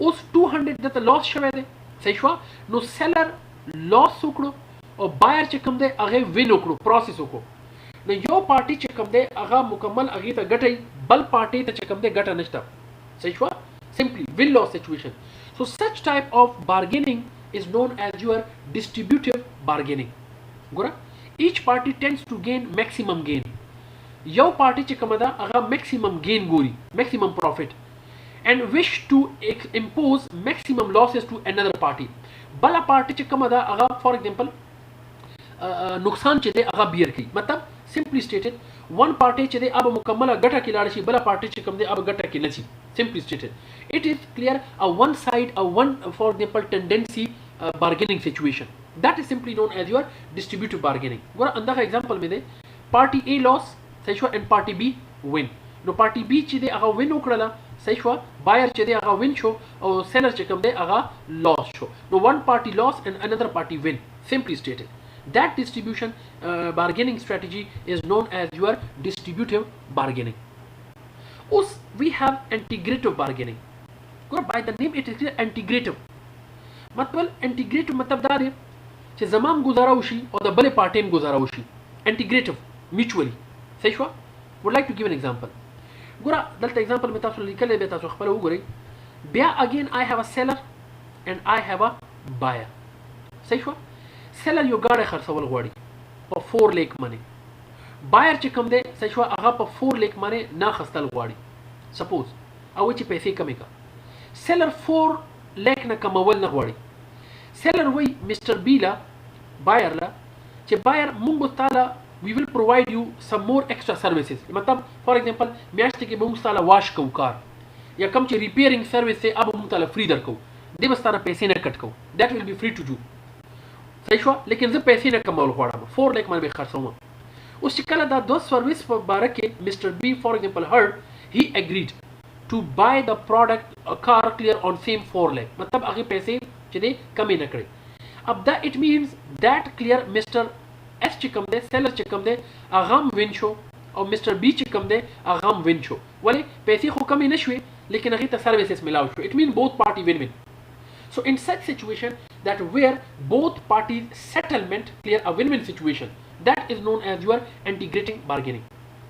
उस 200 that loss शवे दे, सही हुआ? No, seller loss उकड़ो और buyer चकम दे अगे win उकड़ो process उको. No, यो party चकम दे अगा मुकम्मल अगी ता गटाई, बल party ता चकम दे गटा नष्टा. सही हुआ? Simply win-loss situation. So such type of bargaining is known as your distributive bargaining. Gora? Each party tends to gain maximum gain. Your party chikamada aga maximum gain gori, maximum profit, and wish to impose maximum losses to another party. Bala party chikamada aga, for example, नुकसान चेदे aga bear की. मतलब simply stated, one party चेदे अब मुकम्मल गटा की लाड़शी, बला party चिकम दे अब गटा की नची. Simply stated, it is clear a one side, a one, for example, tendency bargaining situation. That is simply known as your distributive bargaining. गोरा अंदर का example में दे party A loss सही हुआ and party B win. No party B चीदे अगा win उकड़ला सही हुआ, buyer चीदे अगा win शो और seller चिकम दे अगा loss show. No one party loss and another party win. Simply stated, that distribution bargaining strategy is known as your distributive bargaining. Us we have integrative bargaining. By the name it is integrative. मतलब integrative मतलब दार है कि ज़माम गुजारा उशी और the बले पार्टेम गुजारा उशी. Integrative, mutually. सही हुआ? Would like to give an example. गुरा दलता example में तासु लिखले बे तासु खबर हो गई. बिया again I have a seller and I have a buyer. सही हुआ? Seller यो गाड़े खर्चवल गवाड़ी पर 4 लाख मनी. Buyer चिकम दे सही हुआ आगा पर 4 लाख मनी ना खस्ता गवाड़ी. Suppose अवची पैसे कमेगा. Seller 4 लाख ना कमावल ना गवाड़ी. Seller वही Mr. B La buyer La che buyer mungu tala we will provide you some more extra services. मतलब for example म्याश्ते के mungu tala wash को कार या कम चे repairing service से अब mungu tala free दर को दे बस तारा पैसे न कट को that will be free to do. सही हुआ? लेकिन जब पैसे न कमाओ हुआ 4 लाख मार बे खर्च हुआ उस शिकला दा दो सर्विस पर बारक के Mr. B for example heard he agreed to buy the product a car clear on same 4 lakh. मतलब आगे पैसे चले कमी न करे. अब दा it means that clear Mr. S चिकम दे seller चिकम दे आगाम win शो और Mr. B चिकम दे आगाम win शो. वाले पैसे को कमी नशवे लेकिन आगे ता services मिलाओ show. It means both party win win. So in such situation that where both parties settlement clear a win win situation, that is known as your integrating bargaining.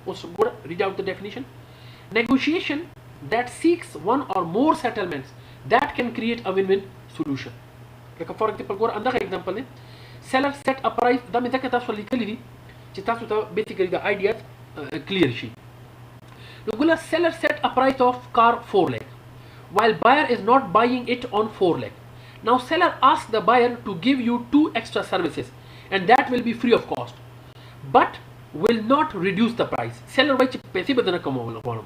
Also read out the definition. Negotiation that seeks one or more settlements that can create a win-win solution. Like for example, go अंदर का example है. Seller set a price. दा में जाके तासु लिखली थी. चितासु ता basically the idea clear she. Regular seller set a price of car 4 lakh, while buyer is not buying it on 4 lakh. Now seller asks the buyer to give you 2 extra services, and that will be free of cost, but will not reduce the price. Seller भाई पैसे बदलना कम होगा.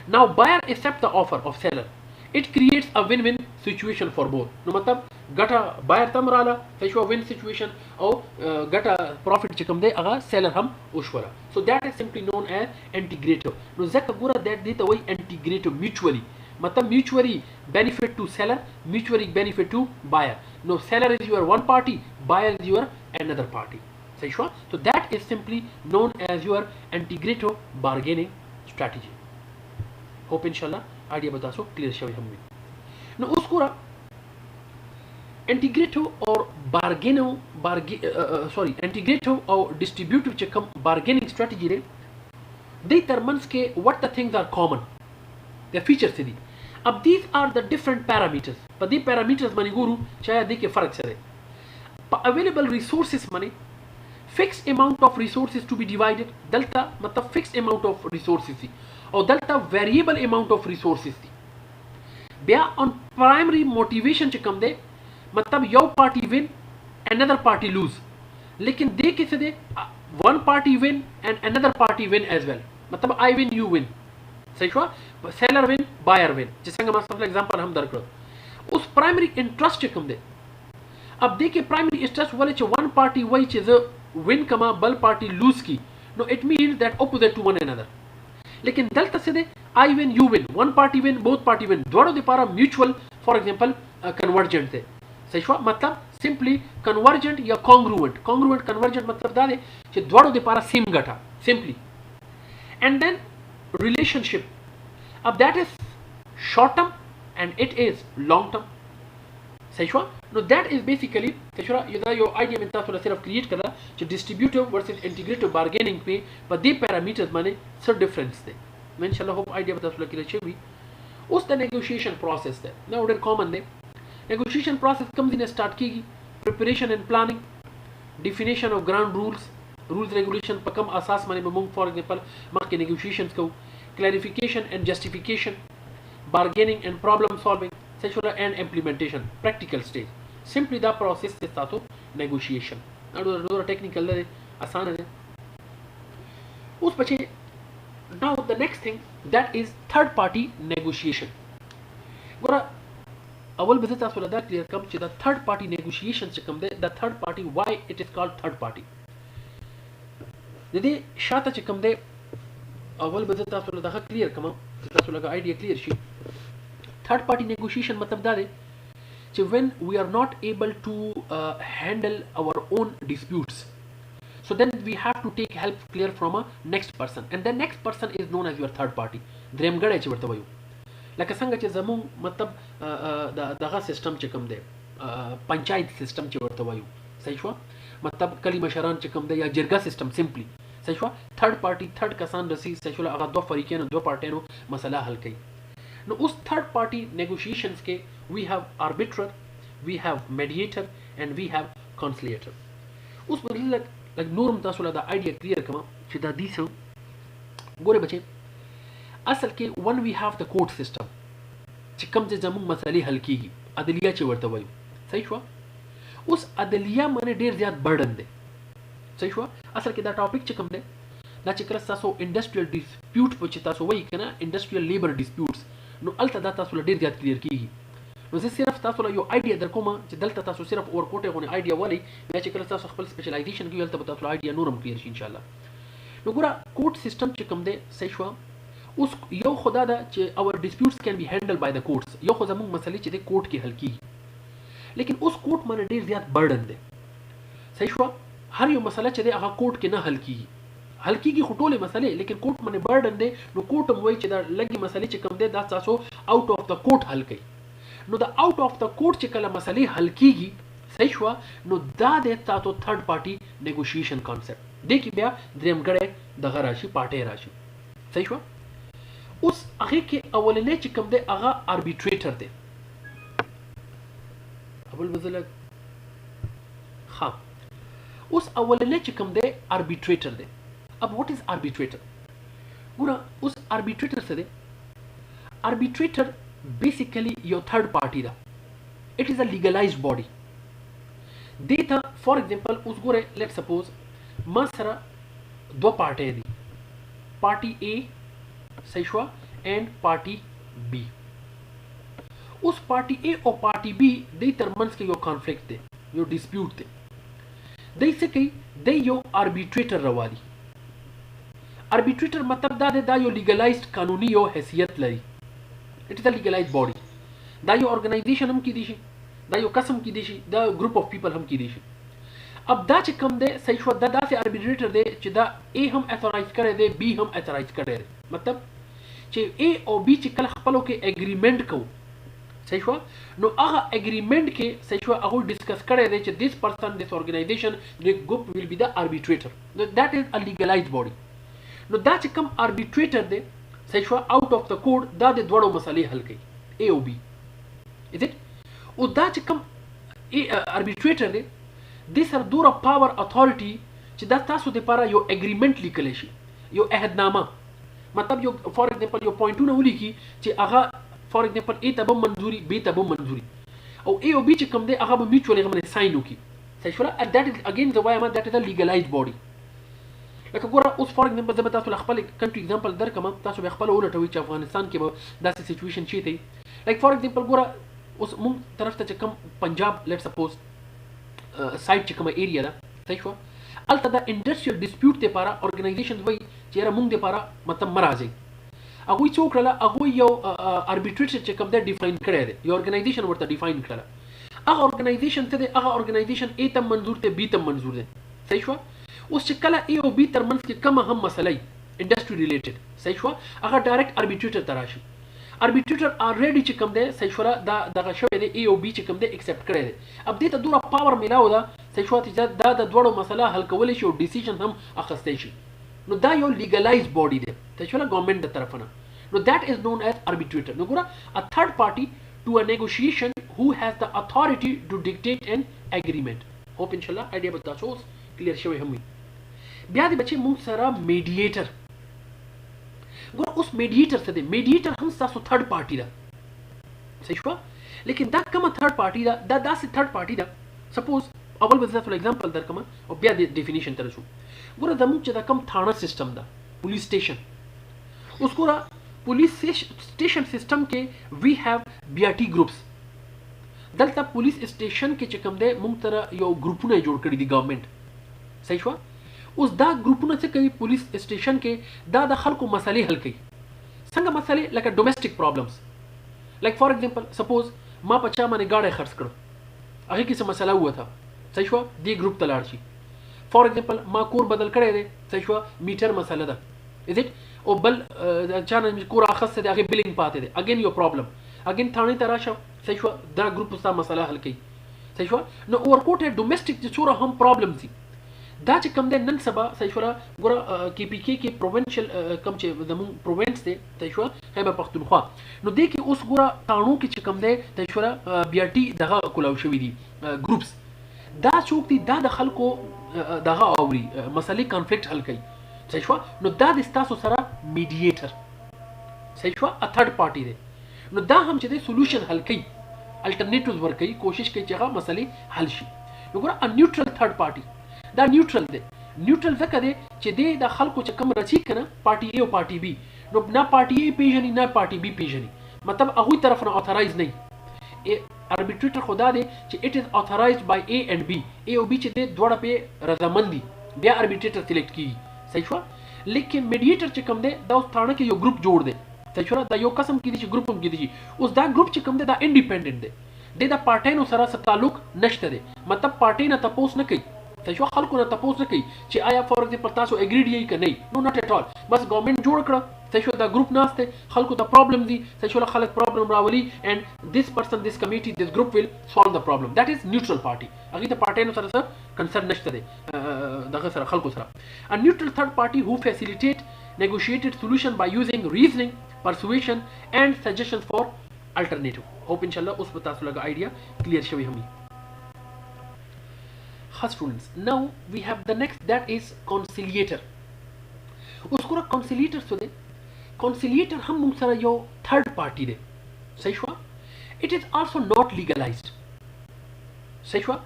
Now buyer accepts the offer of seller. It creates a win-win situation for both. No मतलब गटा buyer तम राला फैशवा win situation और गटा profit चिकम दे अगा seller हम उश्वरा. So that is simply known as integrative. No ज़क पूरा that देता वही integrative mutually. मतलब mutually benefit to seller, mutually benefit to buyer. No seller is your one party, buyer is your another party. सही हुआ? So that is simply known as your integrative bargaining strategy. Hope inshallah idea बता सो clear शवे हम भी. No उसको integrative और integrative और distributive चकम bargaining strategy रे determines के what the things are common. The features से दी. अब these are the different parameters. पर दी parameters मनी गुरु शायद दी के फर्क से रे. Available resources money fixed amount of resources to be divided. delta मतलब fixed amount of resources थी और delta variable amount of resources थी. ब्या on primary motivation चिकम दे मतलब यो party win another party lose. लेकिन दे किसे दे one party win and another party win as well. मतलब I win you win. सही हुआ? seller win buyer win. जिसका मतलब एग्जांपल हम दर करो. उस primary interest चिकम दे. अब देखिए primary interest वाले चे one party वही चीज़ win कमा बल party lose की. No it means that opposite to one another. लेकिन delta से दे I win, you win, one party win, both party win. دوړو لپاره mutual for example convergent دی. صحیح شو؟ مطلب simply convergent یا congruent. Congruent convergent مطلب دا دی چې دوړو لپاره same ګټه simply. And then relationship. अब that is short term and it is long term. صحیح شو؟ نو that is basically صحیح شو؟ دا یو idea من تاسو له صرف create کړه چې distributive versus integrative bargaining په دې parameters باندې څه difference دی. ان شاء الله hope idea به تاسو له کلیئر شي. اوس د negotiation process ده دا ډېر common دی. negotiation process کوم ځای نه start کیږي؟ preparation and planning, definition of ground rules regulation په کوم اساس باندې به موږ for example مخکې negotiations کوو، clarification and justification, bargaining and problem solving, sexual and implementation, practical stage. simply دا process ته تاسو negotiation ډېر technical دی، اسانه دی. اوس بچي now the next thing that is third party negotiation. ګوره اول به تاسو له دا کلیر کوم چې دا third party negotiation چې کوم دی دا third party why it is called third party. د دې شاته چې کوم دی اول به تاسو له دا کلیر کوم چې تاسو له idea کلیر شي. third party negotiation مطلب دا دی چې when we are not able to handle our own disputes, so then we have to take help clear from a next person and the next person is known as your third party. دریم غړی چې ورته وایو لکه څنګه چې زموږ مطلب دغه سیستم چې کوم دی پنچایت سیستم چې ورته وایو صحیح شو مطلب کلی مشران چې کوم دی یا جرګه سیستم سمپلی صحیح شو third party third کسان رسی صحیح شو هغه دوه فریقین دوه پارټیانو مسله حل کوي. نو اوس third party negotiations کې we have arbiter, we have mediator and we have conciliator. اوس په لکه نورم تاسو له دا آیډیا کلیر کوم چې دا دې څه ګوره بچي اصل کې when we have the court system چې کوم چې زموږ مسلې حل کیږي عدلیه چې ورته وایو صحیح شو. اوس عدلیه باندې ډیر زیات برډن دی صحیح شو. اصل کې دا ټاپک چې کوم دی دا چې کله تاسو انډستریال ډیسپیوټ په چې تاسو وایي کنه انډستریال لیبر ډیسپیوټس نو الته دا تاسو له ډیر زیات کلیر کیږي. نو زه صرف تاسو له یو آیډیا درکوم چې دلته تاسو صرف اور کوټه غونې آیډیا ولې بیا چې کله تاسو خپل سپیشلایزیشن کوي دلته به تاسو آیډیا نورم کلیر شي ان شاء الله. نو ګوره کوټ سیستم چې کوم دی صحیح شو. اوس یو خدا دا چې اور ډیسپیوټس کین بی هینډل بای د کوټس یو خو زموږ مسلې چې د کوټ کې حل کیږي لیکن اوس کوټ باندې ډیر زیات برډن دی صحیح شو. هر یو مسله چې دی هغه کوټ کې نه حل کیږي خو ټولې مسلې لیکن کوټ باندې برډن دی. نو کوټ هم وایي چې دا لږې مسلې چې کوم دی دا تاسو آوټ اف د کوټ حل کوي. نو د آوټ اف د کوټ چې کله مسلې حل کیږي صحیح شو نو دا د تاسو تھرد پارټي نیګوشیشن کانسپټ دې کې بیا دریم ګړی دغه راشي پارټي راشي صحیح شو. اوس هغه کې اولنې چې کوم دی هغه اربیټریټر دی. اول بزله ها اوس اولنې چې کوم دی اربیټریټر دی. اب واټ از اربیټریټر؟ ګوره اوس اربیټریټر څه دی؟ اربیټریټر basically your third party da it is a legalized body data for example us gore let's suppose masara do party di party A saishwa and party B. us party A or party B they termins ke yo conflict de yo dispute de they se kai they yo arbitrator rawali. arbitrator matlab da de da yo legalized kanuni yo haysiyat lari. It is a legalized body. دا یو organization هم کېدی شي دا یو قسم کېدی شي دا group of people هم کېدی شي. اب دا چې کوم دی صحیح شو دا داسې arbitrator دی چې دا A هم authorize کړی دی B هم authorize کړی دی. مطلب چې A او B چې کله خپلو کې agreement کوو صحیح شو نو هغه agreement کې صحیح شو هغه discuss کړی دی چې this person this organization the group will be the arbitrator. That is a legalized body. نو دا چې کوم arbitrator دی صحیح شو out of the court دا د دوړو مسلې حل کوي A او B is it. او دا چې کوم arbitrator دی this are دوره power authority چې دا تاسو لپاره یو agreement لیکلی شي یو عهدنامه مطلب یو for example یو پوینټونه ولیکي چې هغه for example A ته به منظوري B ته به منظوري او A او B چې کوم دی هغه به mutually غمنه ساين وکړي صحیح شو. and that is again the why that is a legalized body. لکه ګوره اوس فار ایگزامپل زه به تاسو له خپل کنټري اگزامپل درکم تاسو به خپله ولټوئ چې افغانستان کې به داسې سچویشن چی دی. لایک فار ایگزامپل ګوره اوس مونږ طرف ته چې کوم پنجاب لیټ سپوز سایډ چې کومه ایریا ده صحیح شوه هلته د انډسټریل ډسپیوټ دپاره ارګنایزیشنز وایي چې یاره مونږ دپاره مطلب مه راځئ. هغه څوک کړل هغه یو اربیټریټر چې کوم دی ډیفاین کړی دی یو ارګنایزیشن ورته ډیفاین کړل هغه ارګنایزیشن ته دی هغه ارګنایزیشن A ته منظور ته B ته منظور دی صحیح شو اوس چې کله A او B ترمنځ کې کومه هم مسله انډستری ریلیټډ صحیح شو هغه ډایرکټ اربیټریټر ته راشي اربیټریټر already چې کوم دی صحیح شو دا دغه شوی دی A او B چې کوم دی ایکسپټ کړی دی اب دې ته دوره پاور ملاو ده صحیح شو چې دا د دوړو مسله حل کولی شي او ډیسیژن هم اخیستی شي نو دا یو لیګلایز باډي دی صحیح شو ګورنمنت د طرف نه نو that is known as arbitrator نو ګوره a third party to a negotiation who has the authority to dictate an agreement hope inshallah idea به تاسو کلیر شوی هم وي بیا دې بچي موږ سره میډیټر ګوره اوس میډیټر څه دی میډیټر هم تاسو تھرډ پارټي ده صحیح شو لیکن دا کومه تھرډ پارټي ده دا داسې تھرډ پارټي ده سپوز اول به تاسو اگزامپل درکم او بیا د ډیفینیشن ته رسو ګوره زموږ چې دا کوم تھانه سیستم ده پولیس سټیشن اوس ګوره پولیس سټیشن سیستم کې وی هاف BRT ګروپس دلته پولیس سټیشن کې چې کوم دی موږ سره یو ګروپونه جوړ کړي دي ګورنمنت صحیح شو اوس دا ګروپونه څه کوي پولیس سټیشن کې دا د خلکو مسلې حل کوي څنګه مسلې لکه ډومېسټک پرابلمز لایک فار ایگزامپل سپوز ما په چا باندې گاډی خرڅ کړو هغه کې څه مسله وته صحیح شو دې ګروپ ته لاړ شي فار ایگزامپل ما کور بدل کړی دی صحیح شو میټر مسله ده از اټ او بل چا نه کور اخیستی دی هغې بلینګ پاتې دی اګین یو پرابلم اګین تھانې ته راشه صحیح شو دا ګروپ ستا مسله حل کوي صحیح شو نو اورکوټ ډومېسټک چې څومره هم پرابلم دي دا چې کوم دی نن سبا صحیح شو ګوره KPK کې پروونشل کوم چې زموږ پروونس دی صحیح شو خیبر پښتونخوا نو دې کې اوس ګوره تاڼو کې چې کوم دی صحیح شو BRT دغه کولاو شوي دي ګروپس دا څوک دي دا د خلکو دغه اوري مسلې کانفلیکټ حل کوي صحیح شو نو دا د ستاسو سره میډیټر صحیح شو ا تھرډ پارټي دی نو دا هم چې د سولوشن حل کوي الټرنیټیوز ورکوي کوشش کوي چې هغه مسلې حل شي نو ګوره ا نیوټرل تھرډ پارټي دا نیوټرل دی نیوټرل ځکه دی چې د خلکو چې کوم رسي کنه پارټي A او پارټي B نو نه پارټي A پیژني نه پارټي B پیژني مطلب هغه طرف نه اتورایز نه اربیټریټر خدا دی چې اټ از اتورایزد بای A and B A او B چې د دوړه په رضامندي بیا اربیټریټر سلیکټ کیږي صحیح شو لیکن میډیټر چې کوم دی دا اوس تھانه کې یو ګروپ جوړ دی صحیح شو دا یو قسم کې دي چې ګروپ هم کې دي اوس دا ګروپ چې کوم دی دا انډیپندنت دی د پارټینو سره څه تعلق نشته دی مطلب پارټي نه تپوس نه کوي صحیح شو خلکو نه تپوس نه کوي چې آیا فار ایگزامپل تاسو اګریډ یې که نه نو ناٹ اټ آل بس ګورنمنت جوړ کړه صحیح شو دا ګروپ ناسته خلکو ته پرابلم دي صحیح شو خلک پرابلم راولي and this person this committee this group will solve the problem that is neutral party هغه ته پارټینو سره څه کنسرن نشته دی دغه سره خلکو سره a neutral third party who facilitate negotiated solution by using reasoning persuasion and suggestions for alternative hope inshallah اوس به تاسو لږه idea clear شوی هم students now we have the next that is conciliator اوس ګوره conciliator څه دی conciliator هم موږ سره یو third party دی صحیح شو it is also not legalized صحیح شو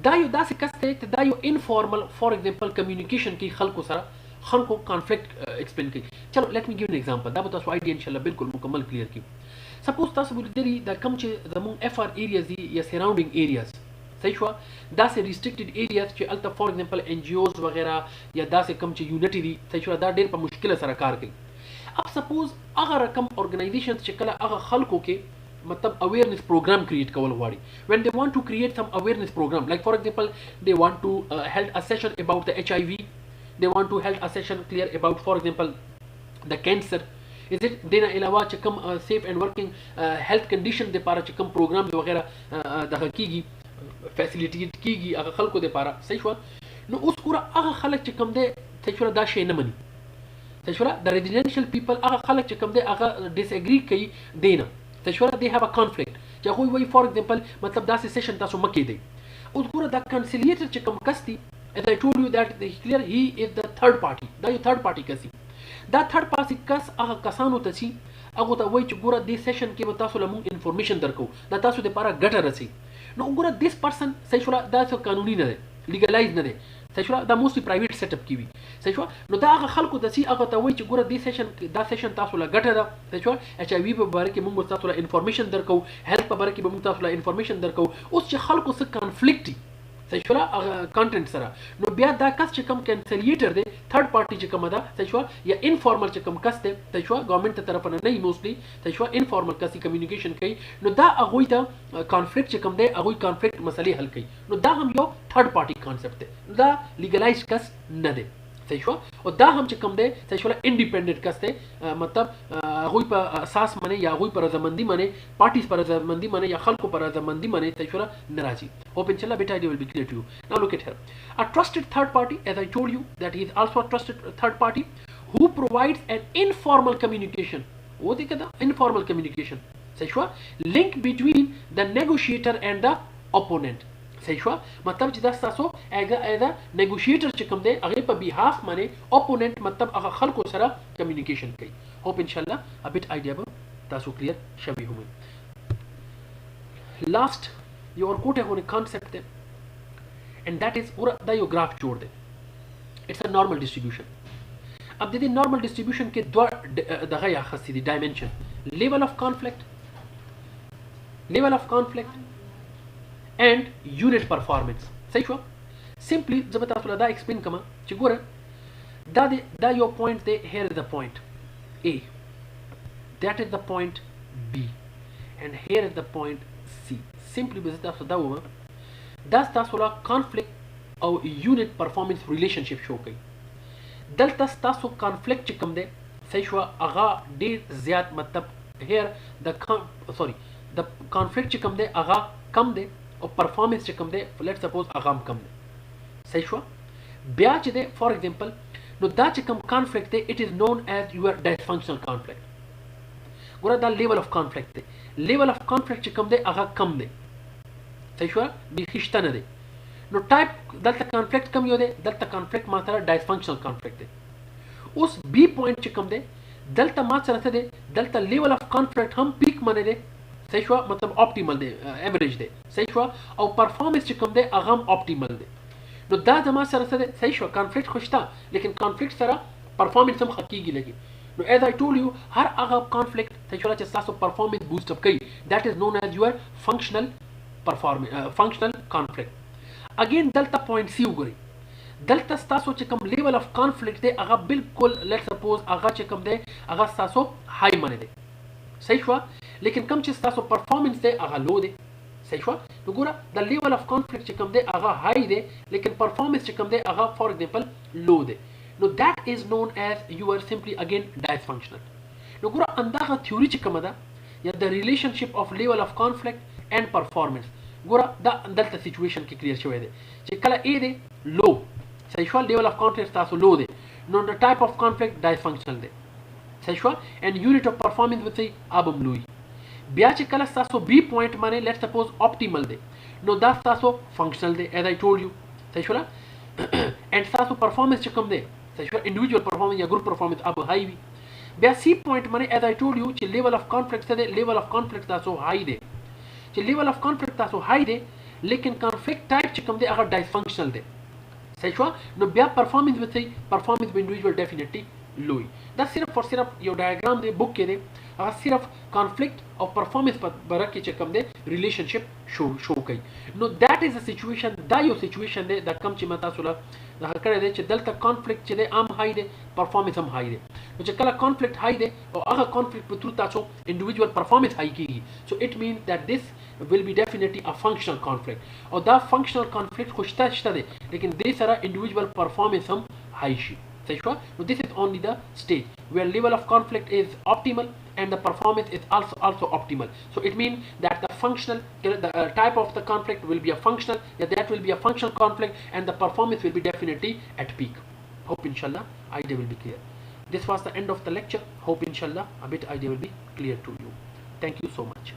دا یو داسې کس دی چې دا یو informal for example communication کې خلکو سره خلکو conflict explain کوي چلو let me give an example دا به تاسو idea انشاءالله بالکل مکمل clear کړي suppose تاسو ولیدلی دا کوم چې زموږ FR areas دي یا surrounding areas صحیح شو داسې ریسټریکټډ ایریاز چې الته فار ایگزامپل NGOs وغیرہ یا داسې کم چې یونټ دي صحیح شو دا ډېر په مشکله سره کار کوي اب سپوز هغه رقم ارګنایزیشنز چې کله هغه خلکو کې مطلب اویرنس پروګرام کریټ کول غواړي when they want to create some awareness program like for example they want to held a session about the HIV they want to held a session clear about for example the cancer is it دینا علاوه چې کوم safe and working health condition د لپاره چې کوم پروګرامز وغیرہ دغه کیږي فیسیلیټیټ کیږي هغه خلکو د لپاره صحیح شو نو اوس ګوره هغه خلک چې کوم دی صحیح شو دا شی نه مني صحیح شو د ریزیډنشل پیپل هغه خلک چې کوم دی هغه ډیس اګری کوي دینه صحیح شو دی هاف ا کانفلیکټ چې هغوی وایي فار ایگزامپل مطلب داسې سیشن تاسو مه کیدئ اوس ګوره دا کنسیلیټر چې کوم کس دی as I told you that clear he is the third party دا یو third party کس دی دا third party کس هغه کسانو ته چې هغه ته وایي چې ګوره دې سیشن کې به تاسو له موږ انفارمیشن درکو دا تاسو د لپاره ګټه رسي نو وګوره دیس پرسن صحیح شو دا څه قانوني نه دی لیګلایز نه دی صحیح شو دا موستلی پرایویټ سیټ اپ کی وي صحیح شو نو دا هغه خلکو د سی هغه ته وایي چې ګوره دې سیشن دا سیشن تاسو له ګټه ده صحیح شو HIV په باره کې موږ تاسو له انفارمیشن درکو هیلث په باره کې به موږ تاسو له انفارمیشن درکو اوس چې خلکو څه کانفلیکټ صحیح شو کنټنټ سره. نو بیا دا کس چې کوم کینسلیټر دی تھرد پارټي چې کوم ده صحیح شو یا انفارمل چې کوم کس دی صحیح شو ګورنمنت ته طرف نه نه موستلی صحیح شو انفارمل کس کمیونیکیشن کوي نو دا هغه ته کانفلیکټ چې کوم دی هغه کانفلیکټ مسلې حل کوي. نو دا هم یو تھرد پارټي کانسپټ دی دا لیګلایز کس نه دی صحیح شو او دا هم چې کوم دی صحیح شو انډیپندنت کس دی مطلب هغه په اساس باندې یا هغه پر رضامندي باندې پارټیز پر رضامندي باندې یا خلکو پر رضامندي باندې صحیح شو ناراضي. Hope inshallah bit idea will be clear to you. Now look at here. A trusted third party, as I told you that he is also a trusted third party who provides an informal communication. वो देखा था informal communication. सही हुआ link between the negotiator and the opponent. सही हुआ मतलब जिदा सासो एगा negotiator چې کوم دی هغه په بیهاف باندې اپوننت مطلب هغه خلکو سره کمیونیکیشن کوي. hope inshallah a bit idea به تاسو کلیر شوي هم. last یو ورکوټه هونه کانسپټ دی and that is پورا دا یو گراف جوړ دی. it's a normal distribution. अब د دې normal distribution کې دوه دغه یا خاص دي dimension level of conflict and unit performance. صحیح شو simply زه به تاسو له دا explain کوم چې ګوره دا یو point دی here is the point A, that is the point B and here is the point C. simply به تاسو دا ومه دا تاسو له conflict او unit performance relationship شو کوي. دلته تاسو conflict چې کوم دی صحیح شو هغه ډیر زیات مطلب here the conflict چې کوم دی هغه کم دی او پرفارمنس چې کوم دی لیټس سپوز هغه هم کم دی. صحیح شو بیا چې دی فار ایگزامپل نو دا چې کوم کانفلیکټ دی اٹ از نون ایز یور ډایسفنکشنل کانفلیکټ. ګوره دا لیول اف کانفلیکټ دی لیول اف کانفلیکټ چې کوم دی هغه کم دی. صحیح شو بیخي شته نه دی. نو ټایپ دلته کانفلیکټ کم یو دی دلته کانفلیکټ ما سره ډایسفنکشنل کانفلیکټ دی. اوس بی پوینټ چې کوم دی دلته ما سره څه دی دلته لیول اف کانفلیکټ هم پیک باندې دی صحیح شو مطلب اپټیمل دی ایوریج دی صحیح شو او پرفارمنس چې کوم دی هغه هم اپټیمل دی. نو دا زما سره څه دی صحیح شو کانفلیکټ خو شته لیکن کانفلیکټ سره پرفارمنس هم ښه کیږي لګي. نو as I told you هر هغه کانفلیکټ صحیح شو چې تاسو پرفارمنس بوست اپ کوي that is known as your functional conflict. again دلته پوینټ سی وګورئ دلته تاسو چې کوم لیول اف کانفلیکټ دی هغه بالکل لیټس سپوز هغه چې کوم دی هغه تاسو های باندې دی صحیح شو لیکن کم چې تاسو پرفارمنس دی هغه لو دی. صحیح شو نو ګوره د لیول اف کانفلیکټ چې کوم دی هغه های دی لیکن پرفارمنس چې کوم دی هغه فار ایگزامپل لو دی. نو that is known as your simply again dysfunctional. نو ګوره اندغه تھیوري چې کومه ده یا د ریلیشنشپ اف لیول اف کانفلیکټ اینڈ پرفارمنس ګوره دا دلته سچویشن کې کلیر شوی دی چې کله ا دی لو صحیح شو لیول اف کانفلیکټ تاسو لو دی نو د ټایپ اف کانفلیکټ dysfunctional دی. صحیح شو and unit of performance with ابم لوی. بیا چې کله تاسو بی پوینټ باندې لیټس سپوز اپټیمل دی نو دا تاسو فنکشنل دی as I told you. صحیح شو and تاسو پرفارمنس چې کوم دی صحیح شو انډیویډوال پرفارمنس یا ګروپ پرفارمنس اب های وي. بیا سی پوینټ باندې as I told you چې لیول اف کانفلیکټ څه دی لیول اف کانفلیکټ تاسو های دی چې لیول اف کانفلیکټ تاسو های دی لیکن کانفلیکټ ټایپ چې کوم دی هغه ډایسفنکشنل دی. صحیح شو نو بیا پرفارمنس وته پرفارمنس به انډیویډوال ډیفینیټلی لوی. دا صرف اور صرف یو ډایاګرام دی بک کې دی هغه صرف کانفلیکټ او پرفارمنس په باره کې چې کوم دی ریلیشنشپ شو کوي. نو دیٹ از ا سچویشن دا یو سچویشن دی دا کم چې ما تاسو له دغه کړی دی چې دلته کانفلیکټ چې دی عام های دی پرفارمنس هم های دی. نو چې کله کانفلیکټ های دی او هغه کانفلیکټ په تھرو تاسو انډیویډوال پرفارمنس های کیږي سو اٹ مینز دیٹ دس will be definitely a functional conflict او دا functional conflict خو شته دی لیکن دې سره individual performance هم های شي. صحیح شو نو this is only the stage where level of conflict is optimal and the performance is also optimal. So it means that the type of the conflict will be a functional, that will be a functional conflict and the performance will be definitely at peak. Hope inshallah idea will be clear. This was the end of the lecture. Hope inshallah a bit idea will be clear to you. Thank you so much.